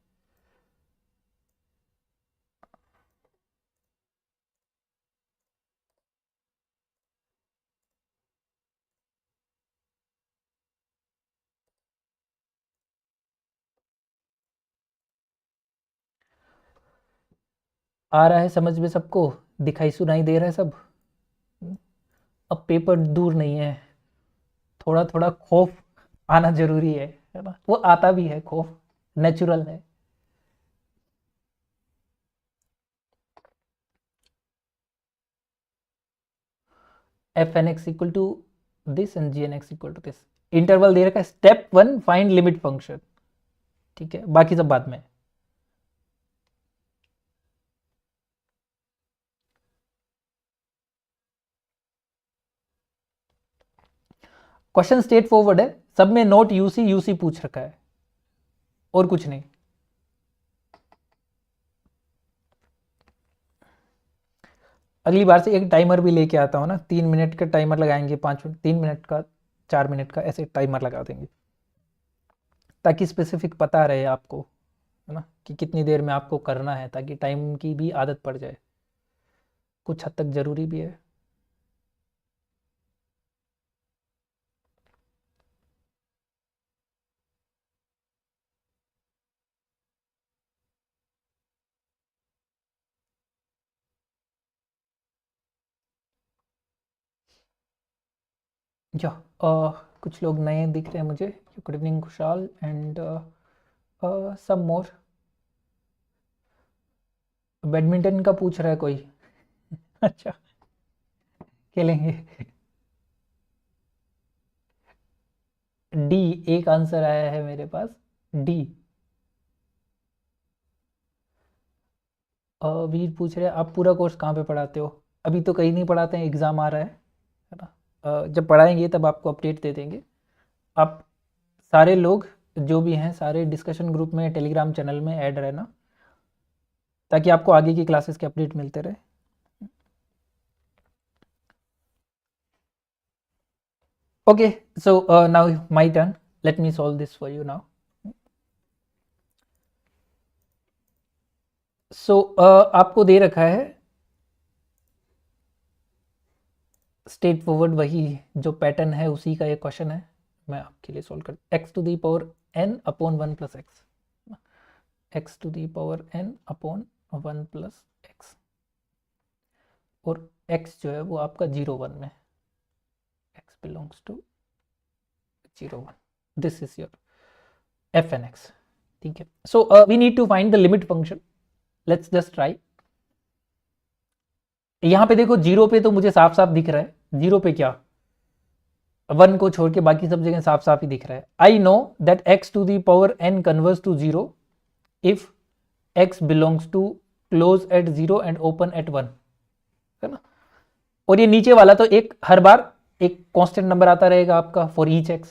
आ रहा है समझ में सबको, दिखाई सुनाई दे रहा है सब। अब पेपर दूर नहीं है, थोड़ा थोड़ा खौफ आना जरूरी है ना, वो आता भी है खौफ, नेचुरल है। F N x equal to this and G N x equal to this, interval दे रखा है, step one find limit function, ठीक है, बाकी सब बाद में। क्वेश्चन स्ट्रेट फॉरवर्ड है, सब में नोट यूसी यूसी पूछ रखा है और कुछ नहीं। अगली बार से एक टाइमर भी लेके आता हूँ ना, 3 मिनट का टाइमर लगाएंगे, 5 मिनट, 3 मिनट का, 4 मिनट का, ऐसे टाइमर लगा देंगे ताकि स्पेसिफिक पता रहे आपको, है ना, कि कितनी देर में आपको करना है, ताकि टाइम की भी आदत पड़ जाए, कुछ हद तक ज़रूरी भी है। या कुछ लोग नए दिख रहे हैं मुझे, गुड इवनिंग खुशहाल एंड सम मोर। बैडमिंटन का पूछ रहा है कोई अच्छा, खेलेंगे। डी एक आंसर आया है मेरे पास, डी। वीर पूछ रहे हैं आप पूरा कोर्स कहाँ पे पढ़ाते हो, अभी तो कहीं नहीं पढ़ाते हैं, एग्ज़ाम आ रहा है ना। जब पढ़ाएंगे तब आपको अपडेट दे देंगे। आप सारे लोग जो भी हैं सारे डिस्कशन ग्रुप में टेलीग्राम चैनल में ऐड रहना, ताकि आपको आगे की क्लासेस के अपडेट मिलते रहे। Okay so now my turn, let me solve this for you now. सो आपको दे रखा है स्ट्रेट फॉरवर्ड, वही जो पैटर्न है उसी का एक क्वेश्चन है, मैं आपके लिए सॉल्व कर x to the power n upon 1 plus x, x to the power n upon 1 plus x, और x जो है वो आपका 0 1 में, x belongs to 0 1, this is your f n x, ठीक है। So we need to find the limit function, let's just try. यहां पे देखो 0 पे तो मुझे साफ साफ दिख रहा है, 0 पे क्या, 1 को छोड़ के बाकी सब जगह साफ साफ ही दिख रहा है। I know that x to the power n converges to 0 if x belongs to close at 0 and open at 1, है ना। और ये नीचे वाला तो एक हर बार एक कांस्टेंट नंबर आता रहेगा आपका फॉर ईच x,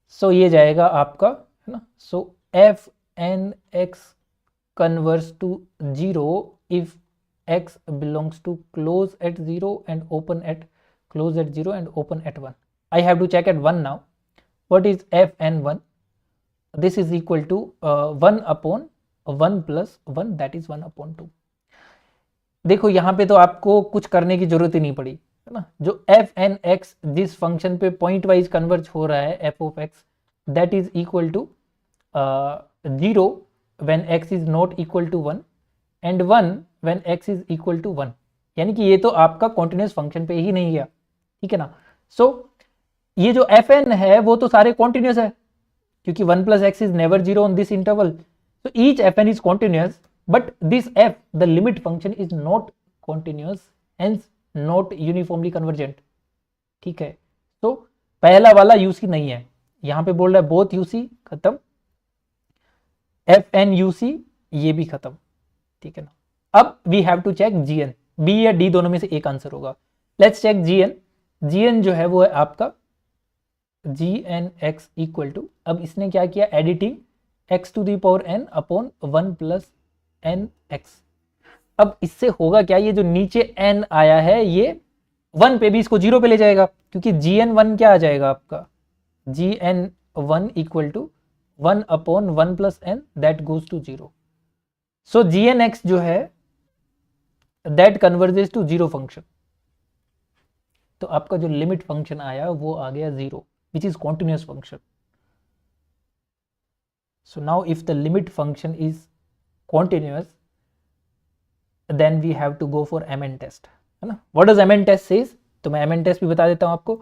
सो ये जाएगा आपका, है ना। So f n x converges to 0 if x belongs to close at 0 and open at close at 0 and open at 1. I have to check at 1 now. What is f n 1? This is equal to 1 upon 1 plus 1, that is 1 upon 2. देखो यहाँ पे तो आपको कुछ करने की जरूरत ही नहीं पड़ी, है ना। जो एफ एन एक्स जिस फंक्शन पे पॉइंट वाइज कन्वर्ज हो रहा है f of x, that is equal to 0 when x is not equal to 1 and 1 when x is equal to 1, यानी कि ये तो आपका कॉन्टिन्यूस फंक्शन पे ही नहीं गया, ठीक है ना। सो ये जो एफ एन है वो तो सारे कॉन्टिन्यूस है, क्योंकि 1 plus x is never 0 on this interval, so each f n is continuous, but this f the limit function is not continuous, hence not uniformly convergent, ठीक है। तो पहला वाला यूसी नहीं है, यहां पे बोल रहा है बोथ यूसी खत्म, एफ एन यूसी ये भी खत्म, ठीक है ना। अब we have to check g n, B या डी दोनों में से एक आंसर होगा। लेट्स चेक जीएन, जीएन जो है वो है आपका g N x equal to, अब इसने क्या किया, editing x to the power N upon 1 plus n x. अब इससे होगा क्या, ये जो नीचे n आया है ये 1 पे भी इसको 0 पे ले जाएगा, क्योंकि gn1 क्या आ जाएगा आपका, gn1 equal to 1 upon 1 plus n that goes to 0। So gnx जो है दैट कन्वर्जेस टू 0 फंक्शन, तो आपका जो लिमिट फंक्शन आया वो आ गया 0 which is continuous function. So now if the limit function is continuous, then we have to go for MN test, है ना। What does MN test says? तो मैं MN test भी बता देता हूं आपको।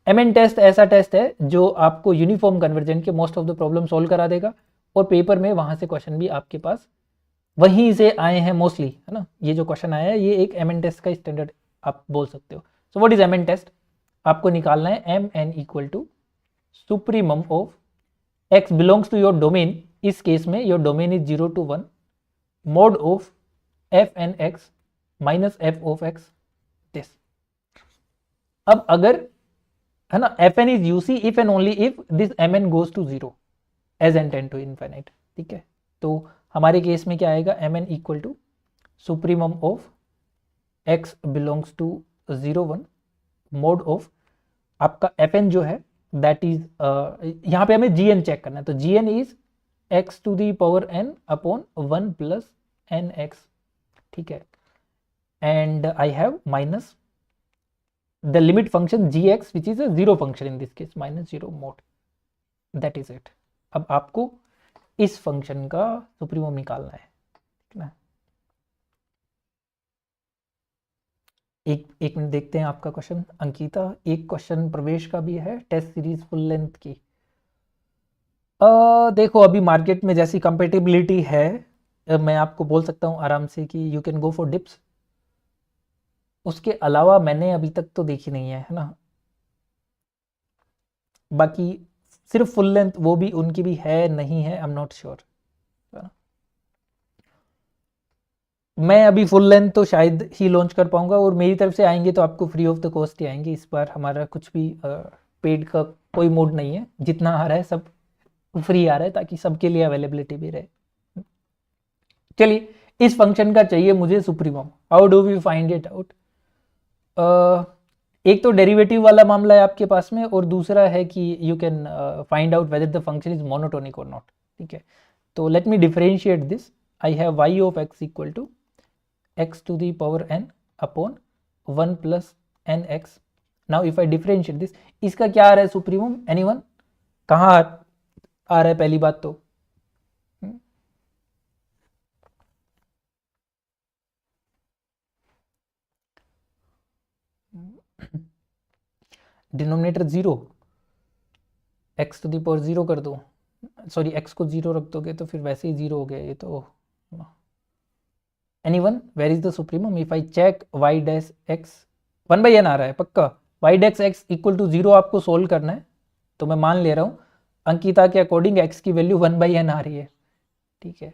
MN test ऐसा टेस्ट है जो आपको यूनिफॉर्म कन्वर्जेंट के most of the problem solve करा देगा, और पेपर में वहां से क्वेश्चन भी आपके पास वहीं से आए हैं मोस्टली, है ना। ये जो क्वेश्चन आया है ये एक MN टेस्ट का स्टैंडर्ड आप बोल सकते हो। So what is MN test, आपको निकालना है MN equal to supremum of x belongs to your domain, इस केस में your domain is 0 to 1, mod of f n x minus f of x this। अब अगर, है ना, f n is uc if and only if this m n goes to 0 as n tend to infinite, ठीक है। तो हमारे case में क्या आएगा, m n equal to supremum of x belongs to 0 1 mod of आपका f n जो है दैट इज, यहाँ पे हमें gn चेक करना है, तो gn is x to the power n upon 1 plus n x, ठीक है। And I have minus the limit function g x which is a 0 function in this case, minus 0 mod, that is it. अब आपको इस function का supremum निकालना है, ठीक है। एक मिनट देखते हैं आपका क्वेश्चन अंकिता। एक क्वेश्चन प्रवेश का भी है टेस्ट सीरीज फुल लेंथ की। देखो अभी मार्केट में जैसी कंपेटिबिलिटी है, मैं आपको बोल सकता हूँ आराम से कि you can go for dips, उसके अलावा मैंने अभी तक तो देखी नहीं है ना। बाकी सिर्फ फुल लेंथ वो भी उनकी भी है नहीं है, आई एम नॉट श्योर। मैं अभी फुल लेंथ तो शायद ही लॉन्च कर पाऊंगा, और मेरी तरफ से आएंगे तो आपको फ्री ऑफ द कॉस्ट ही आएंगे। इस बार हमारा कुछ भी पेड का कोई मोड नहीं है, जितना आ रहा है सब फ्री आ रहा है ताकि सबके लिए अवेलेबिलिटी भी रहे। चलिए, इस फंक्शन का चाहिए मुझे supremum, how do we find it out. एक तो डेरिवेटिव वाला मामला है आपके पास में, और दूसरा है कि you can find out whether the function is monotonic और नॉट, ठीक है। तो let me differentiate this, I have y of x equal to x to the power n upon 1 plus n x. Now if I differentiate this, इसका क्या आ रहा है supremum, anyone? कहाँ आ रहा है पहली बात तो? Denominator zero, x to the power zero कर दो, सॉरी एक्स को जीरो रख दोगे तो फिर वैसे ही जीरो हो गया ये तो। Anyone, where is the supremum? If I check y dash x, 1/n आ रहा है पक्का, y dash x equal to zero आपको सोल्व करना है, तो मैं मान ले रहा हूँ अंकिता के अकॉर्डिंग एक्स की वैल्यू 1/n आ रही है, ठीक है।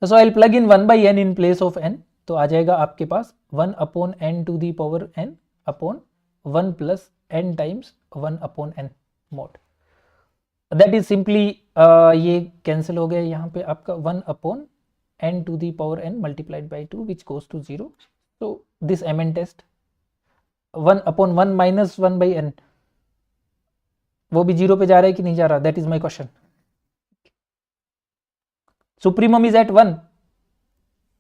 So I plug in 1/n in place of n, तो आ जाएगा आपके पास 1/n to the power n upon 1 plus n times 1/n mod. That is simply, ये कैंसिल हो गया यहाँ पे आपका 1/n to the power n multiplied by 2 which goes to 0। तो this mn test 1/1 minus 1/n, वो भी जीरो पे जा रहा है कि नहीं जा रहा, that is my question. Supremum is at 1,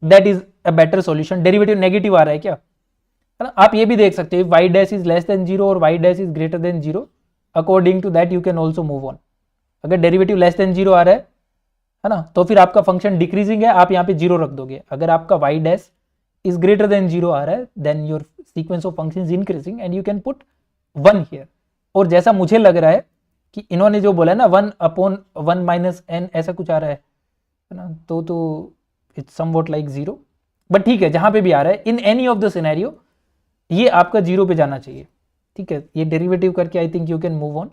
that is a better solution. Derivative negative आ रहा है क्या, है ना? आप ये भी देख सकते हो Y dash is less than zero और Y dash is greater than zero, according to that you can also move on. अगर डेरिवेटिव लेस देन जीरो आ रहा है ना, तो फिर आपका फंक्शन डिक्रीजिंग है, आप यहाँ पे जीरो रख दोगे। अगर आपका Y dash is greater than zero आ रहा है, then your sequence of function is increasing and you can put 1 here. और जैसा मुझे लग रहा है कि इन्होंने जो बोला है ना 1/1 माइनस n ऐसा कुछ आ रहा है ना, तो it's somewhat like zero, but ठीक है जहां पे भी आ रहा है in any of the scenario ये आपका जीरो पे जाना चाहिए, ठीक है। ये डेरिवेटिव करके I think you can move on,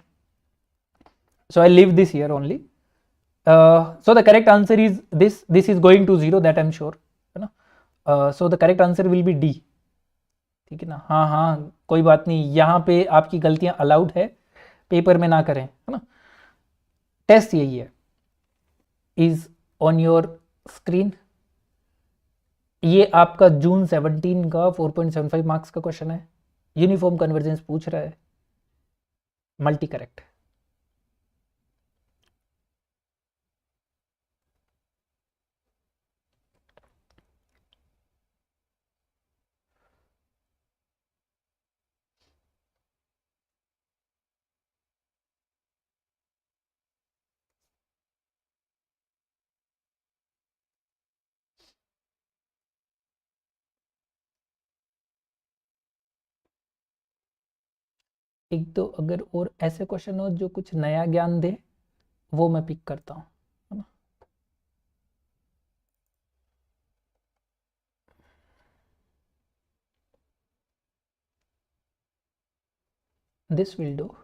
so I leave this here only. So the correct answer is this is going to zero, that I am sure, है ना। So the correct answer will be D, ठीक है ना। हाँ हाँ कोई बात नहीं, यहाँ पे आपकी गलतियां अलाउड है, पेपर में ना करें, है ना। टेस्ट यही है, इज ऑन योर स्क्रीन। ये आपका जून 17 का 4.75 मार्क्स का क्वेश्चन है, यूनिफॉर्म कन्वर्जेंस पूछ रहा है, मल्टी करेक्ट। एक तो अगर और ऐसे क्वेश्चन हो जो कुछ नया ज्ञान दे, वो मैं पिक करता हूँ, है ना। This will do.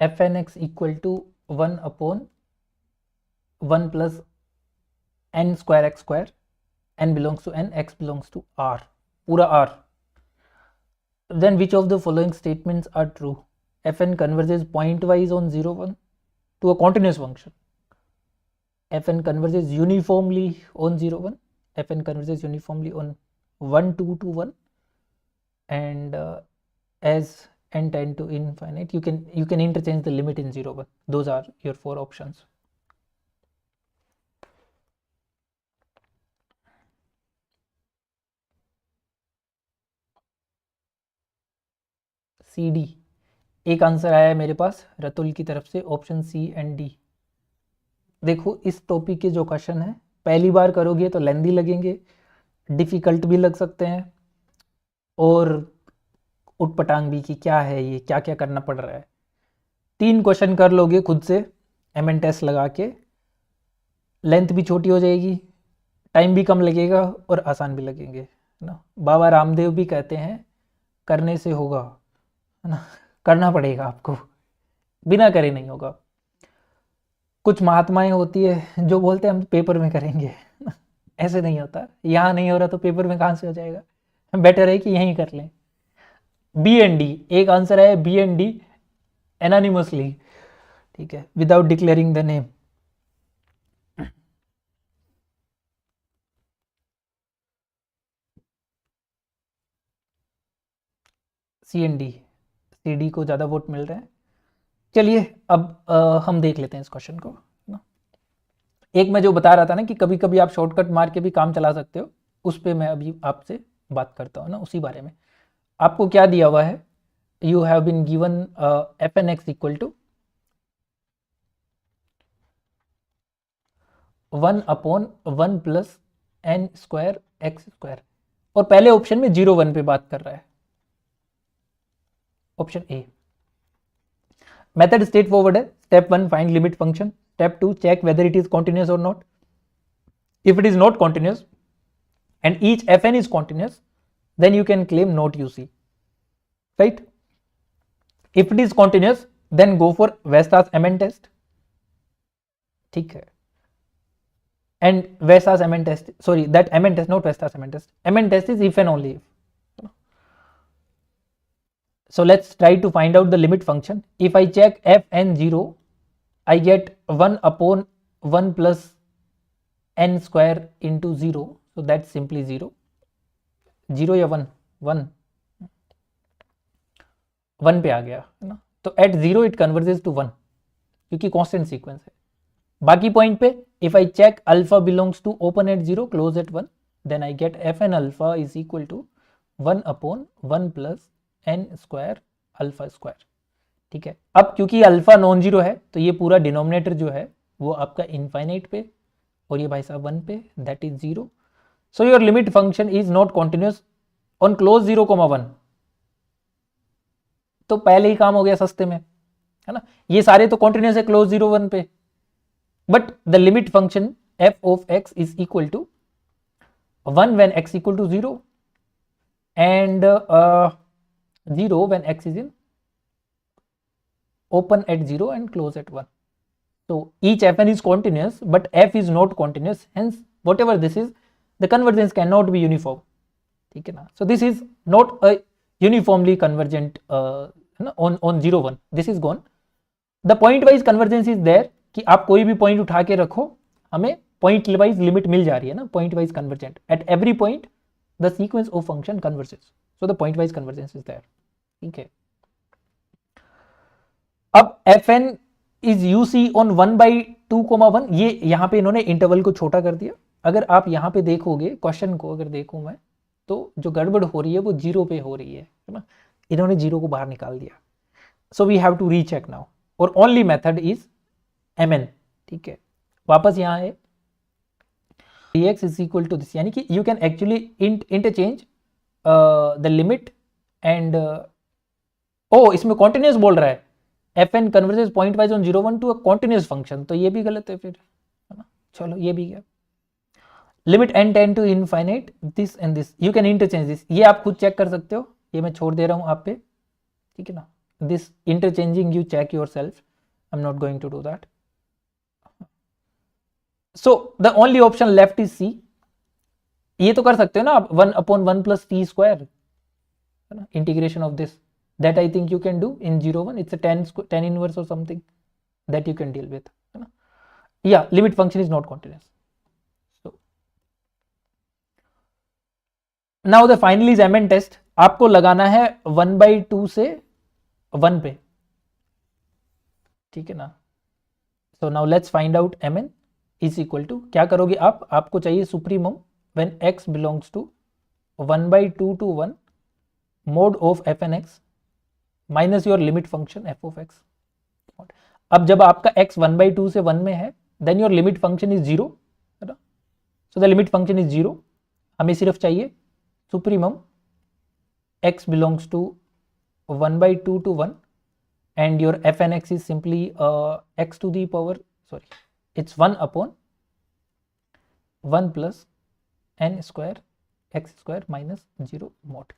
F N x equal to 1/1 plus n square x square, n belongs to n, x belongs to r, पूरा r। Then which of the following statements are true? Fn converges pointwise on 0, 1 to a continuous function. Fn converges uniformly on 0, 1. Fn converges uniformly on 1, 2 to 1. And as n tend to infinite, you can interchange the limit in 0, 1. Those are your 4 options. C D, एक answer आया है मेरे पास रतुल की तरफ से, option C and D. देखो इस topic के जो क्वेश्चन है पहली बार करोगे तो लेंदी लगेंगे, डिफिकल्ट भी लग सकते हैं, और उटपटांग भी कि क्या है ये, क्या क्या करना पड़ रहा है। 3 क्वेश्चन कर लोगे खुद से एमएन टेस्ट लगा के, लेंथ भी छोटी हो जाएगी, टाइम भी कम लगेगा और आसान भी लगेंगे, है ना। बाबा रामदेव भी कहते हैं करने से होगा, है ना, करना पड़ेगा आपको, बिना करे नहीं होगा। कुछ महात्माएं होती है जो बोलते हैं हम पेपर में करेंगे, ऐसे नहीं होता, यहाँ नहीं हो रहा तो पेपर में कहाँ से हो जाएगा, बेटर है कि यहीं कर लें। बी एंड डी, एक आंसर है बी एंड डी एनानिमसली, ठीक है, without declaring the name. C and D, C D को ज़्यादा वोट मिल रहे हैं। चलिए अब हम देख लेते हैं इस क्वेश्चन को ना। एक मैं जो बता रहा था ना कि कभी कभी आप शॉर्टकट मार के भी काम चला सकते हो, उस पर मैं अभी आपसे बात करता हूँ ना, उसी बारे में। आपको क्या दिया हुआ है, you have been given f N x equal to 1/1 plus n square x square, और पहले ऑप्शन में 0 1 पे बात कर रहा है, option A. Method straightforward है। Step 1 find limit function, step 2 check whether it is continuous और not. If it is not continuous and each fn is continuous, then you can claim not UC, right? If it is continuous, then go for Weierstrass Amend test, ठीक है। And Weierstrass Amend test, sorry, that Amend test, not Weierstrass Amend test. Amend test is if and only if. So let's try to find out the limit function. If I check fn 0, I get 1/1 plus n square into 0. So that's simply 0. 0 या 1 1 पे आ गया है ना। तो eight 0 it converges to 1 क्योंकि constant sequence है। बाकी point पे if I check alpha belongs to open at 0 close at 1, then I get f n alpha is equal to 1/1 plus n square alpha square, ठीक है। अब क्योंकि alpha non zero है तो ये पूरा डिनोमिनेटर जो है वो आपका इनफाइनाइट पे और ये भाई साहब 1 पे, that is 0। So your limit function is not continuous on close 0, 1, तो पहले ही काम हो गया सस्ते में, है ना। ये सारे तो कॉन्टिन्यूस है क्लोज 0 1 पे, but the limit function f of x is equal to 1 when x equal to 0 and 0 when x is in open at 0 and close at 1. So each fn is continuous but f is not continuous, hence whatever this is, the convergence cannot be uniform, ठीक है ना। So this is not a uniformly convergent on 0 1, this is gone. The point wise convergence is there कि आप कोई भी point उठा के रखो, हमें पॉइंट वाइज लिमिट मिल जा रही है ना, pointwise convergent at every point the sequence of function converges, so the pointwise convergence is there, ठीक है। अब fn इज यूसी ऑन 1/2, 1, ये यहां पे इन्होंने इंटरवल को छोटा कर दिया। अगर आप यहां पे देखोगे क्वेश्चन को, अगर देखूं मैं तो जो गड़बड़ हो रही है वो 0 पे हो रही है ना, इन्होंने 0 को बाहर निकाल दिया। So we have to recheck now, और ओनली मेथड इज mn, ठीक है। वापस यहां है dx is equal to this, यानी कि you can actually interchange the limit and ओ, इसमें कॉन्टिन्यूस बोल रहा है fn converges pointwise on 0 1 to a continuous function, तो ये भी गलत है फिर, है ना। चलो ये भी गया। Limit n tend to infinite this and this, you can interchange this, ये आप खुद चेक कर सकते हो, ये मैं छोड़ दे रहा हूं आप पे, ठीक है ना। This interchanging you check yourself, I am not going to do that. So the only option left is C, ये तो कर सकते हो ना आप 1/1 प्लस टी स्क्वायर, है ना, integration of this, that I think you can do in 0 1, it's a 10 inverse or something that you can deal with, है ना। Yeah, limit function is not continuous. So now the final is mn test, आपको लगाना है 1/2 से 1 पे, ठीक है ना। So now let's find out mn is equal to, क्या करोगे आप, आपको चाहिए supremum when x belongs to 1/2 to 1 mod of fn x minus your limit function f of x. अब जब आपका x 1/2 से 1 में है, then your limit function is 0, है ना। So the limit function is 0, हमें सिर्फ चाहिए supremum x belongs to 1/2 to 1 and your f N x is simply x to the power, sorry it's 1/1 plus n square x square minus 0 mod,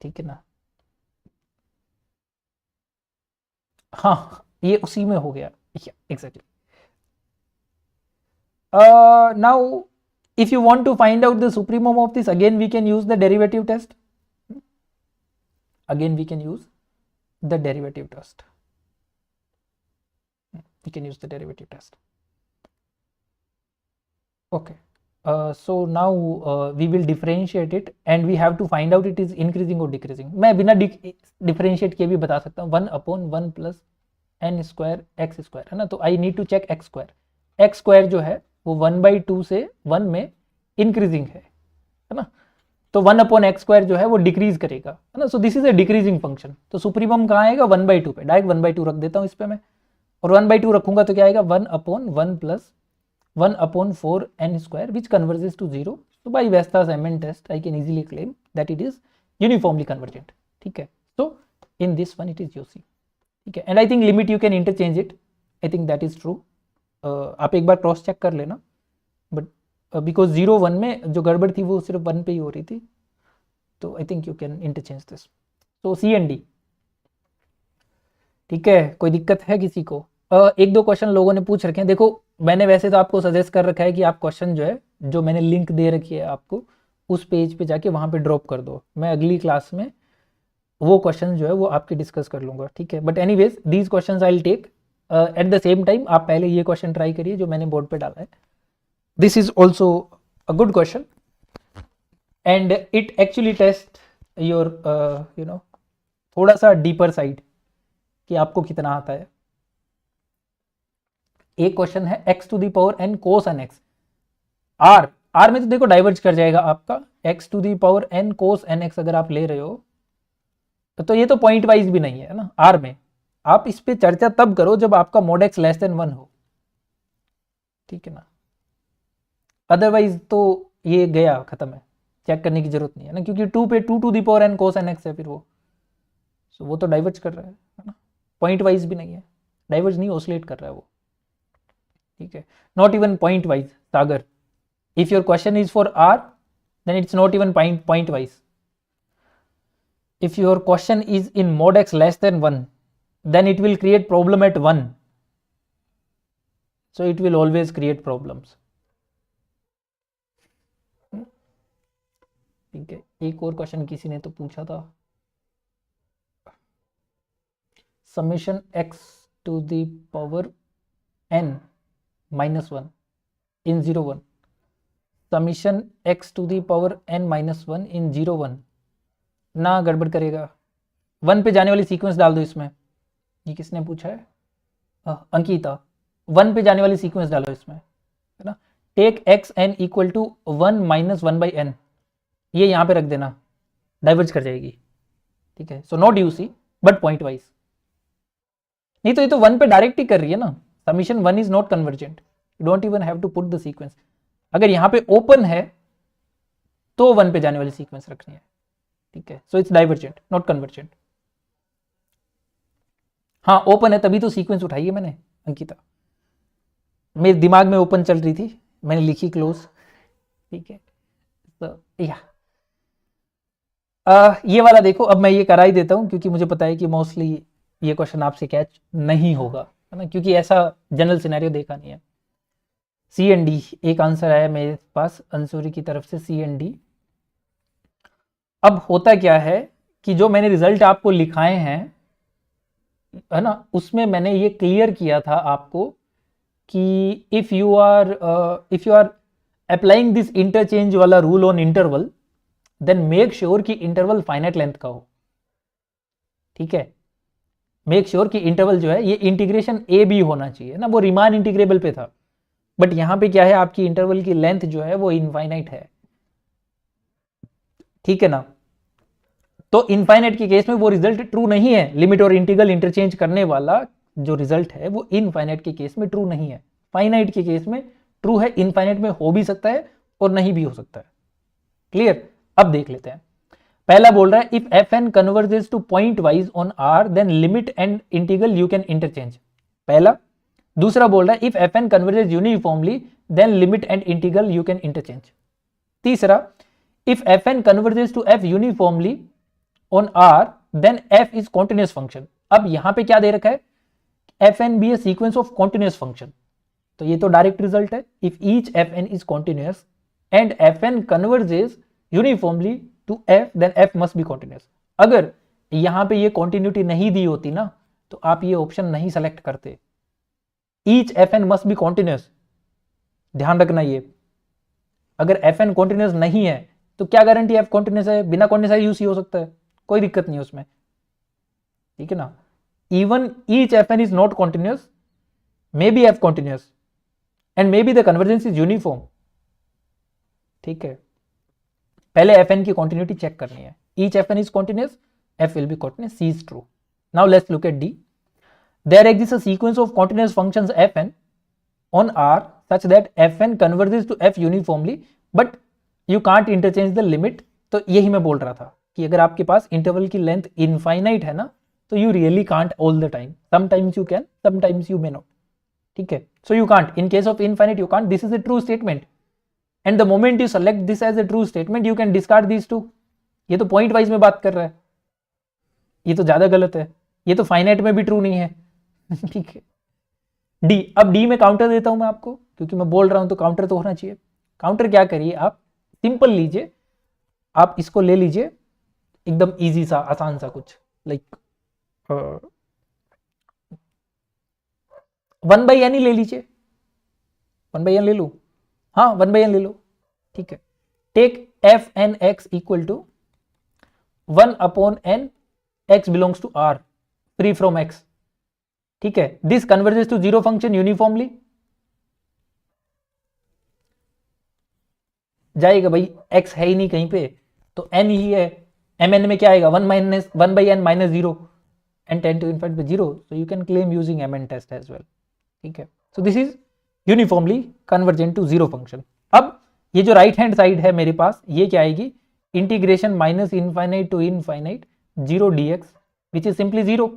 ठीक है ना। हाँ ये उसी में हो गया, exactly. Now if you want to find out the supremum of this, again we can use the derivative test, again we can use the derivative test, we can use the derivative test, okay। So now we will differentiate it and we have to find out it is increasing or decreasing. मैं बिना differentiate किए भी बता सकता हूँ 1/1 plus n square x square है ना. तो I need to check x square जो है वो 1/2 से 1 में इंक्रीजिंग है ना. तो 1/x square जो है वो डिक्रीज करेगा है ना. So this is a decreasing function. तो सुप्रीमम कहाँ आएगा 1/2 पे. डायरेक्ट 1/2 रख देता हूँ इस पे मैं, और 1/2 रखूंगा तो क्या आएगा 1/1 plus 1/4 n square which converges to 0. So by Vesta's Hammond test I can easily claim that it is uniformly convergent. ठीक है. So in this one it is UC. ठीक है. And I think limit you can interchange it. I think that is true. आप एक बार cross check कर लेना. But because 0/1 में जो गड़बड़ थी वो सिर्फ 1 पे ही हो रही थी. तो आई think you can interchange this. तो सी एंड डी. ठीक है. कोई दिक्कत है किसी को? एक दो क्वेश्चन लोगों ने पूछ रखे हैं. देखो मैंने वैसे तो आपको सजेस्ट कर रखा है कि आप क्वेश्चन जो है, जो मैंने लिंक दे रखी है आपको, उस पेज पे जाके वहाँ पे ड्रॉप कर दो. मैं अगली क्लास में वो क्वेश्चन जो है वो आपके डिस्कस कर लूँगा. ठीक है. But anyways these question I will take at the same time. आप पहले ये क्वेश्चन ट्राई करिए जो मैंने बोर्ड पे डाला है. This is also a good question and it actually test your you know थोड़ा सा डीपर साइड कि आपको कितना आता है. एक क्वेश्चन है x to the power n cos n x. r में तो देखो डाइवर्ज कर जाएगा आपका. x to the power n cos n x अगर आप ले रहे हो तो ये तो पॉइंट वाइज भी नहीं है ना. r में आप इस पे चर्चा तब करो जब आपका mod x लेस देन 1 हो. ठीक है ना. अदरवाइज तो ये गया, खत्म है, चेक करने की जरूरत नहीं है ना, क्योंकि 2 पे 2 to the power n cos n x है फिर वो तो डाइवर्ज कर रहा है ना. पॉइंट वाइज भी नहीं है, डाइवर्ज नहीं, ऑसिलेट कर रहा है वो. ठीक है. Not even point wise. Sagar, if your question is for r then it's not even point wise. If your question is in mod x less than 1 then it will create problem at 1. So it will always create problems. ठीक है. एक और question किसी ने तो पूछा था, summation x to the power n minus 1 in 0 1. Summation x to the power n minus 1 in 0 1 ना गड़बड़ करेगा. 1 पे जाने वाली सीक्वेंस डाल दो इसमें. ये किसने पूछा है? अंकिता. 1 पे जाने वाली सीक्वेंस डालो इसमें, है ना. Take x N equal to 1 minus 1/n. ये यहाँ पे रख देना, डाइवर्ज कर जाएगी. ठीक है. So not UC but point wise. नहीं तो ये तो 1 पे डायरेक्ट ही कर रही है ना. Summation 1 is not convergent. You don't even have to put the sequence. अगर यहाँ पे ओपन है तो 1 पे जाने वाली सीक्वेंस रखनी है. ठीक है. So it's divergent not convergent. हाँ ओपन है तभी तो सीक्वेंस उठाई है मैंने अंकिता. मेरे दिमाग में ओपन चल रही थी, मैंने लिखी क्लोज. ठीक है. तो ये वाला देखो, अब मैं ये करा ही देता हूं क्योंकि मुझे पता है कि मोस्टली ये क्वेश्चन आपसे कैच नहीं होगा, है ना, क्योंकि ऐसा जनरल सिनेरियो देखा नहीं है. सी एंड डी एक आंसर आया मेरे पास अंसुरी की तरफ से, सी एंड डी. अब होता क्या है कि जो मैंने रिजल्ट आपको लिखाए हैं, है ना, उसमें मैंने ये क्लियर किया था आपको कि if you are applying this interchange वाला rule on interval then make sure कि इंटरवल फाइनाइट लेंथ का हो. ठीक है. मेक श्योर कि इंटरवल जो है ये इंटीग्रेशन ए बी होना चाहिए ना. वो रिमान इंटीग्रेबल पे था, बट यहां पे क्या है, आपकी इंटरवल की लेंथ जो है वो इनफाइनाइट है. ठीक है ना. तो इनफाइनाइट के केस में वो रिजल्ट ट्रू नहीं है. लिमिट और इंटीग्रल इंटरचेंज करने वाला जो रिजल्ट है वो इनफाइनाइट के केस में ट्रू नहीं है. फाइनाइट के केस में ट्रू है, इनफाइनाइट में हो भी सकता है और नहीं भी हो सकता है. क्लियर. अब देख लेते हैं. पहला बोल रहा है if F N converges to pointwise on R then limit and integral you can interchange. पहला. दूसरा बोल रहा है if F N converges uniformly then limit and integral you can interchange. तीसरा, if F N converges to F uniformly on R then f is continuous function. अब यहां पे क्या दे रखा है, fn be a sequence of continuous function. तो ये तो डायरेक्ट रिजल्ट है. if each fn is continuous and fn converges uniformly to f then f must be continuous. अगर यहां पे ये कॉन्टिन्यूटी नहीं दी होती ना तो आप ये ऑप्शन नहीं सेलेक्ट करते. each fn must be continuous, ध्यान रखना ये. अगर एफ एन कॉन्टिन्यूस नहीं है तो क्या गारंटी एफ कॉन्टिन्यूस है? बिना कॉन्टिन्यूस यूसी हो सकता है, कोई दिक्कत नहीं है उसमें, ठीक है ना। Even each f n is not continuous, may be f continuous and may be the convergence is uniform, ठीक है। पहले एफ एन की कॉन्टिन्यूटी चेक करनी है। Each f n is continuous, f will be continuous, c is true. Now let's look at d. There exists a sequence of continuous functions fn on R such that fn converges to f uniformly, but you can't interchange the limit। तो यही मैं बोल रहा था कि अगर आपके पास इंटरवल की लेंथ इनफाइनाइट है ना, तो you really can't all the time, sometimes you can, sometimes you may not, ठीक है। So you can't, in case of infinite you can't, this is a true statement and the moment you select this as a true statement you can discard this too. ये तो point wise में बात कर रहा है, ये तो ज्यादा गलत है, ये तो फाइनाइट में भी ट्रू नहीं है, ठीक है। डी, अब डी में काउंटर देता हूं मैं आपको, क्योंकि मैं बोल रहा हूं तो काउंटर तो होना चाहिए। काउंटर क्या करिए आप, सिंपल लीजिए, आप इसको ले लीजिए एकदम इजी सा, आसान सा कुछ, लाइक 1/n ही ले लीजिए, 1/n ले लो, हाँ 1/n ले लो, ठीक है। Take f N x equal to 1/n x belongs to r free from x, ठीक है। This converges to zero function uniformly, जाएगा भाई, x है ही नहीं कहीं पे, तो n ही है, mn में क्या आएगा 1/n minus 0 and 10 to infinity 0, so you can claim using mn test as well, ठीक है। so this is uniformly convergent to zero function। अब ये जो राइट हैंड साइड है मेरे पास, ये क्या आएगी, integration minus infinite to infinite 0 dx which is simply 0,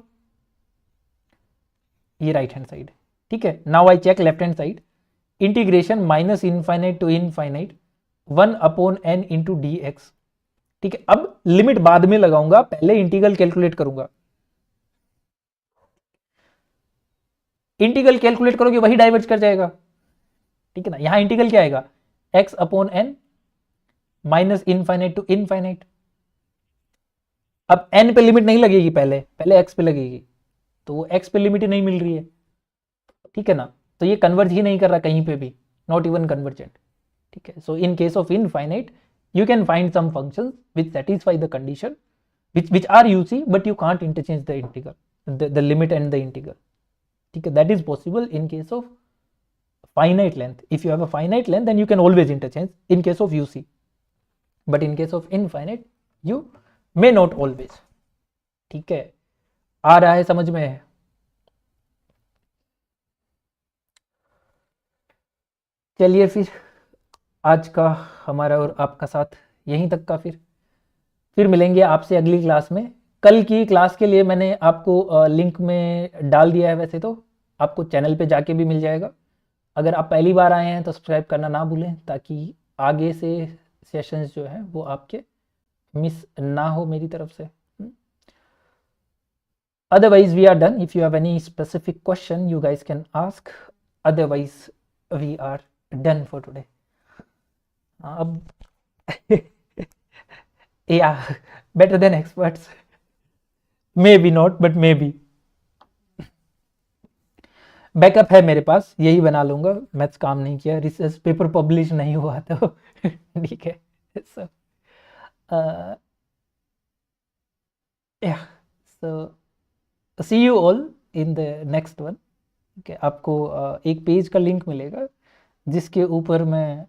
ये राइट हैंड साइड, ठीक है। Now I check left hand side, integration minus infinite to infinite 1/n into d x, ठीक है। अब लिमिट बाद में लगाऊंगा, पहले इंटीग्रल कैलकुलेट करूंगा। इंटीग्रल कैलकुलेट करोगे वही डाइवर्ज कर जाएगा, ठीक है ना। यहां इंटीग्रल क्या आएगा, x/n minus infinite to infinite. अब n पे लिमिट नहीं लगेगी, पहले x पे लगेगी, तो वो x पे लिमिट ही नहीं मिल रही है, ठीक है ना। तो ये कन्वर्ज ही नहीं कर रहा कहीं पे भी, नॉट इवन कन्वर्जेंट, ठीक है। So in case of infinite you can find some functions which satisfy the condition which are UC, but you can't interchange the integral, the limit and the integral, ठीक है। that is possible in case of finite length। if you have a finite length then you can always interchange in case of UC, but in case of infinite you may not always, ठीक है। आ रहा है समझ में? चलिए फिर आज का हमारा और आपका साथ यहीं तक का, फिर मिलेंगे आपसे अगली क्लास में। कल की क्लास के लिए मैंने आपको लिंक में डाल दिया है, वैसे तो आपको चैनल पे जाके भी मिल जाएगा। अगर आप पहली बार आए हैं तो सब्सक्राइब करना ना भूलें, ताकि आगे से सेशंस जो है वो आपके मिस ना हो मेरी तरफ से। Otherwise we are done. If you have any specific question you guys can ask, otherwise we are done for today। अब yeah, better than experts, maybe not but maybe। Backup है मेरे पास, यही बना लूंगा, मैथ्स काम नहीं किया, रिसर्च पेपर पब्लिश नहीं हुआ तो ठीक है। so yeah, so see you all in the next one, okay। आपको एक पेज का लिंक मिलेगा जिसके ऊपर मैं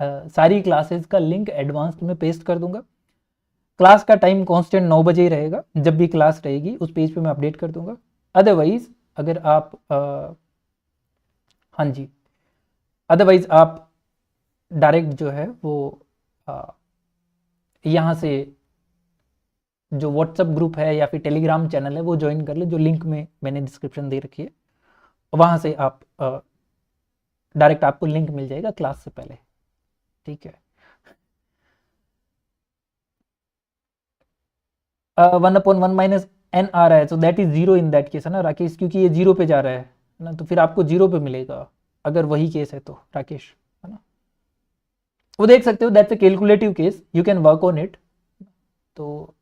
सारी क्लासेस का लिंक एडवांस्ड में पेस्ट कर दूंगा। क्लास का टाइम कांस्टेंट 9 बजे ही रहेगा, जब भी क्लास रहेगी उस पेज पे मैं अपडेट कर दूंगा। अदरवाइज अगर आप हाँ जी, अदरवाइज आप डायरेक्ट जो है वो यहाँ से जो व्हाट्सएप ग्रुप है या फिर टेलीग्राम चैनल है वो ज्वाइन कर ले, जो लिंक में मैंने डिस्क्रिप्शन दे रखी है, वहाँ से आप डायरेक्ट आपको लिंक मिल जाएगा क्लास से पहले, ठीक है। 1/1 माइनस n आ रहा है, तो that is 0 in that case, है ना राकेश, क्योंकि ये 0 पे जा रहा है ना, तो फिर आपको 0 पे मिलेगा अगर वही केस है तो राकेश, है ना। वो देख सकते हो, that's a calculative case, you can work on it. तो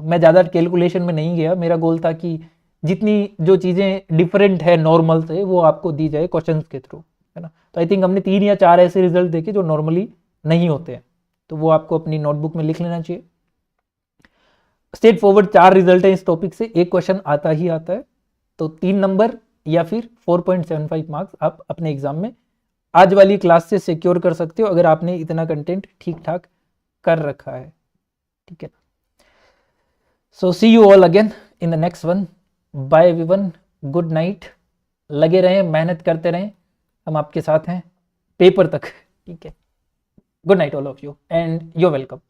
मैं ज़्यादा कैलकुलेशन में नहीं गया, मेरा गोल था कि जितनी जो चीज़ें डिफरेंट है नॉर्मल से वो आपको दी जाए क्वेश्चंस के थ्रू, है ना। तो आई थिंक हमने 3 या 4 ऐसे रिजल्ट देखे जो नॉर्मली नहीं होते हैं, तो वो आपको अपनी नोटबुक में लिख लेना चाहिए। स्ट्रेट फॉरवर्ड 4 रिजल्ट है इस टॉपिक से, एक क्वेश्चन आता ही आता है, तो 3 नंबर या फिर 4.75 मार्क्स आप अपने एग्जाम में आज वाली क्लास से सिक्योर कर सकते हो अगर आपने इतना कंटेंट ठीक ठाक कर रखा है, ठीक है। So see you all again in the next one. Bye everyone, good night. लगे रहें, मेहनत करते रहें, हम आपके साथ हैं पेपर तक, ठीक है। Good night all of you and you are welcome.